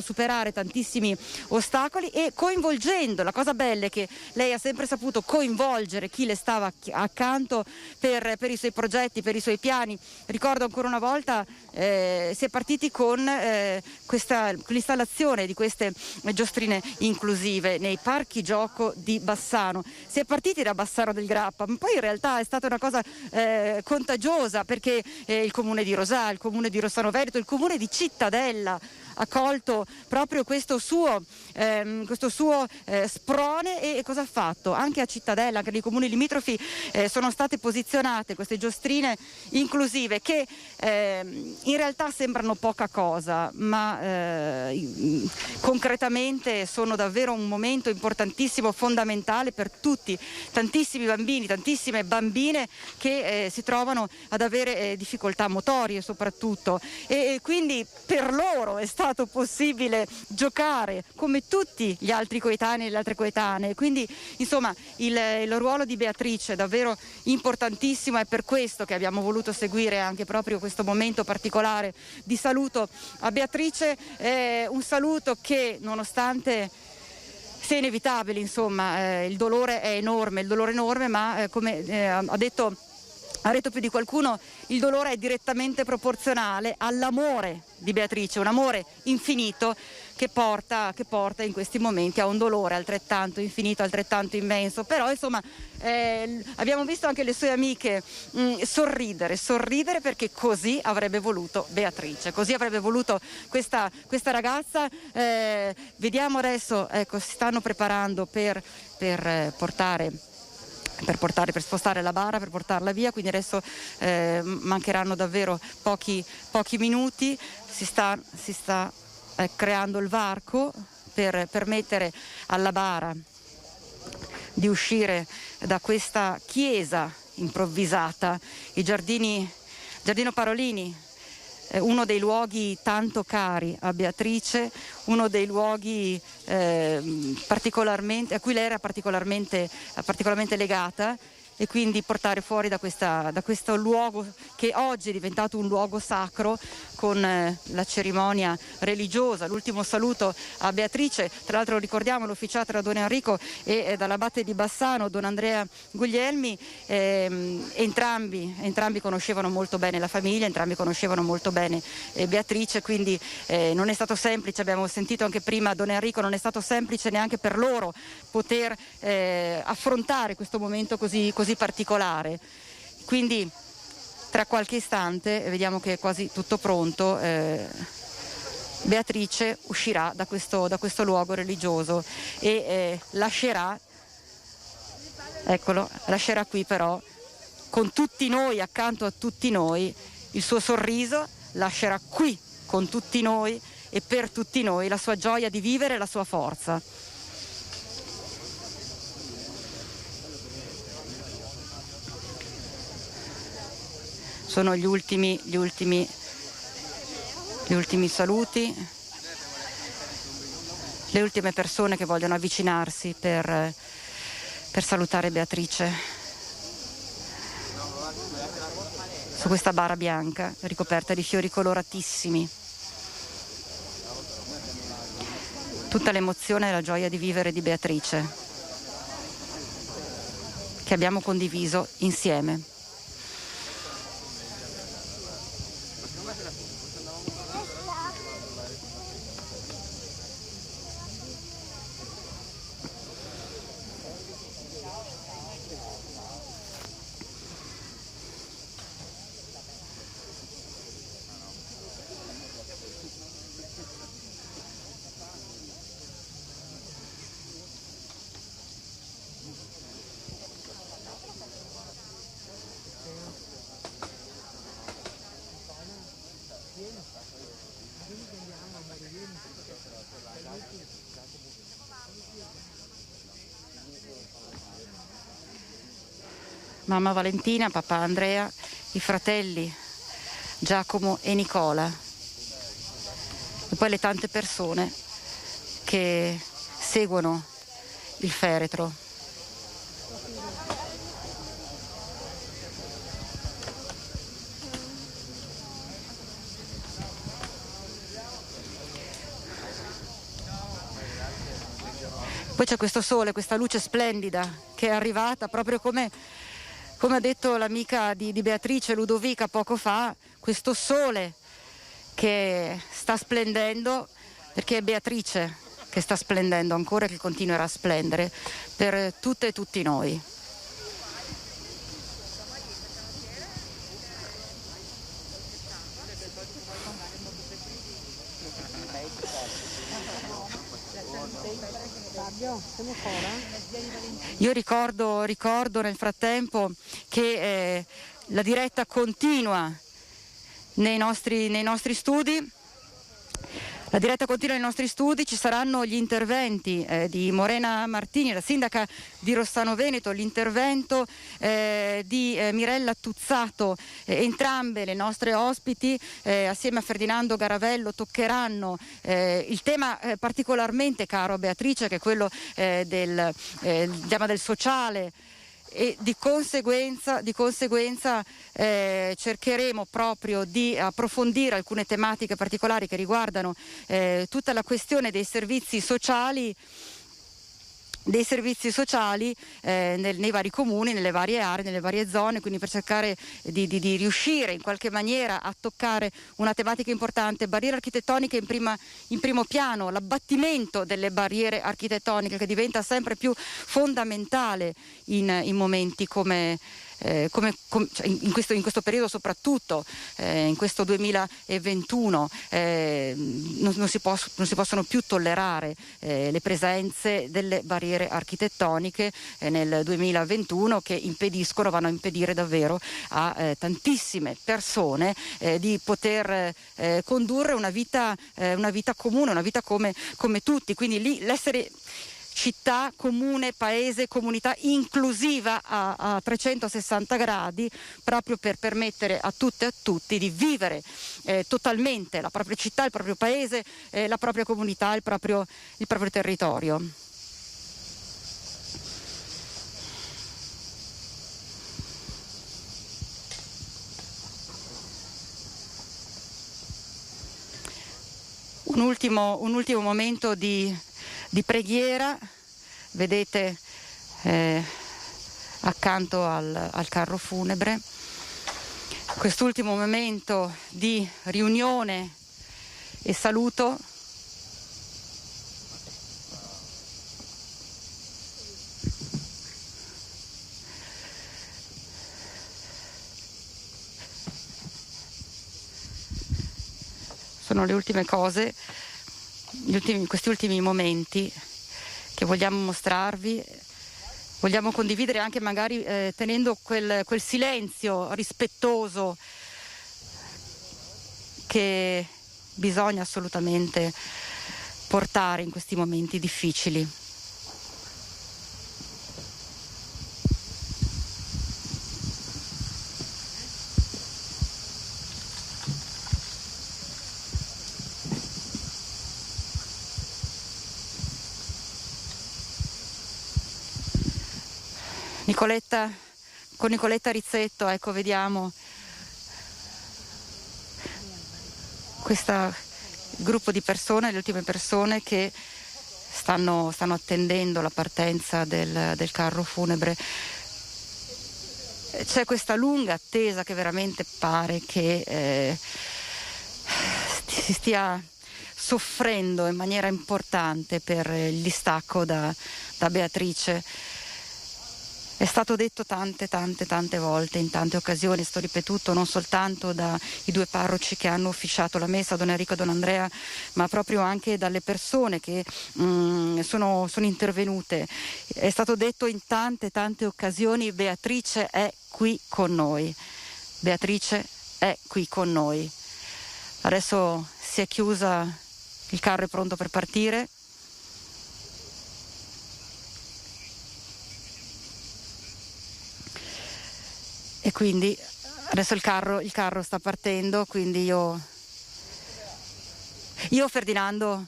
superare tantissimi ostacoli e coinvolgendo. La cosa bella è che lei ha sempre saputo coinvolgere chi le stava accanto per i suoi progetti, per i suoi piani. Ricordo ancora una volta si è partiti con l'installazione di queste giostrine inclusive nei parchi gioco di Bassano. Si è partiti da Bassano del Grappa, ma poi in realtà è stata una cosa contagiosa, perché il comune di Rosà, il comune di Rossano Veneto, il comune di Cittadella ha colto proprio questo suo sprone e cosa ha fatto? Anche a Cittadella, anche nei comuni limitrofi sono state posizionate queste giostrine inclusive che in realtà sembrano poca cosa, ma concretamente sono davvero un momento importantissimo, fondamentale per tutti, tantissimi bambini, tantissime bambine che si trovano ad avere difficoltà motorie soprattutto, e quindi per loro è stato possibile giocare come tutti gli altri coetanei e le altre coetanee. Quindi insomma il ruolo di Beatrice è davvero importantissimo, è per questo che abbiamo voluto seguire anche proprio questo momento particolare di saluto a Beatrice, un saluto che nonostante sia inevitabile, insomma, il dolore è enorme, ma come ha detto più di qualcuno, il dolore è direttamente proporzionale all'amore di Beatrice, un amore infinito che porta in questi momenti a un dolore altrettanto infinito, altrettanto immenso. Però insomma abbiamo visto anche le sue amiche sorridere perché così avrebbe voluto Beatrice, così avrebbe voluto questa ragazza. Vediamo adesso, ecco, si stanno preparando per spostare la bara, per portarla via, quindi adesso mancheranno davvero pochi minuti. Si sta creando il varco per permettere alla bara di uscire da questa chiesa improvvisata, i Giardino Parolini, uno dei luoghi tanto cari a Beatrice, uno dei luoghi a cui lei era particolarmente legata, e quindi portare fuori da questo luogo che oggi è diventato un luogo sacro, con la cerimonia religiosa, l'ultimo saluto a Beatrice. Tra l'altro ricordiamo l'officiata da Don Enrico e dall'abate di Bassano, Don Andrea Guglielmi. Entrambi conoscevano molto bene la famiglia, entrambi conoscevano molto bene Beatrice, quindi non è stato semplice, abbiamo sentito anche prima Don Enrico, non è stato semplice neanche per loro poter affrontare questo momento così particolare. Quindi tra qualche istante, vediamo che è quasi tutto pronto, Beatrice uscirà da questo luogo religioso e lascerà qui però con tutti noi, accanto a tutti noi, il suo sorriso, lascerà qui con tutti noi e per tutti noi la sua gioia di vivere e la sua forza. Sono gli ultimi saluti, le ultime persone che vogliono avvicinarsi per salutare Beatrice su questa bara bianca ricoperta di fiori coloratissimi. Tutta l'emozione e la gioia di vivere di Beatrice che abbiamo condiviso insieme. Mamma Valentina, papà Andrea, i fratelli Giacomo e Nicola e poi le tante persone che seguono il feretro. Poi c'è questo sole, questa luce splendida che è arrivata proprio come ha detto l'amica di Beatrice, Ludovica, poco fa, questo sole che sta splendendo, perché è Beatrice che sta splendendo ancora e che continuerà a splendere per tutte e tutti noi. Io ricordo nel frattempo che la diretta continua nei nostri studi. La diretta continua nei nostri studi, ci saranno gli interventi di Morena Martini, la sindaca di Rossano Veneto, l'intervento di Mirella Tuzzato, entrambe le nostre ospiti assieme a Ferdinando Garavello toccheranno il tema particolarmente caro a Beatrice, che è quello del tema del sociale. E di conseguenza cercheremo proprio di approfondire alcune tematiche particolari che riguardano tutta la questione dei servizi sociali dei servizi sociali nei vari comuni, nelle varie aree, nelle varie zone, quindi per cercare di riuscire in qualche maniera a toccare una tematica importante, barriere architettoniche in primo piano, l'abbattimento delle barriere architettoniche che diventa sempre più fondamentale in momenti come in questo periodo, soprattutto in questo 2021 non si possono più tollerare le presenze delle barriere architettoniche nel 2021 che vanno a impedire davvero a tantissime persone di poter condurre una vita comune, una vita come tutti, quindi lì l'essere città, comune, paese, comunità inclusiva a 360 gradi, proprio per permettere a tutte e a tutti di vivere totalmente la propria città, il proprio paese, la propria comunità, il proprio territorio. Un ultimo momento di preghiera, vedete accanto al carro funebre, quest'ultimo momento di riunione e saluto. Sono le ultime cose, questi ultimi momenti che vogliamo mostrarvi, vogliamo condividere anche magari tenendo quel silenzio rispettoso che bisogna assolutamente portare in questi momenti difficili. Con Nicoletta Rizzetto, ecco, vediamo questo gruppo di persone, le ultime persone che stanno attendendo la partenza del carro funebre. C'è questa lunga attesa che veramente pare che si stia soffrendo in maniera importante per il distacco da Beatrice. È stato detto tante volte, in tante occasioni, è stato ripetuto non soltanto dai due parroci che hanno officiato la messa, Don Enrico e Don Andrea, ma proprio anche dalle persone che sono intervenute. È stato detto in tante occasioni: Beatrice è qui con noi. Beatrice è qui con noi. Adesso si è chiusa, il carro è pronto per partire. E quindi adesso il carro sta partendo, quindi io Ferdinando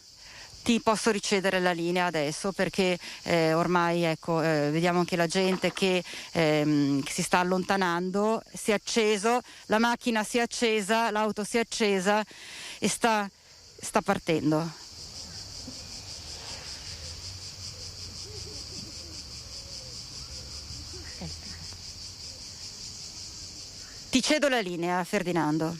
ti posso ricedere la linea adesso, perché ormai ecco, vediamo anche la gente che si sta allontanando. Si è acceso, la macchina si è accesa, l'auto si è accesa e sta partendo. Ti cedo la linea, Ferdinando.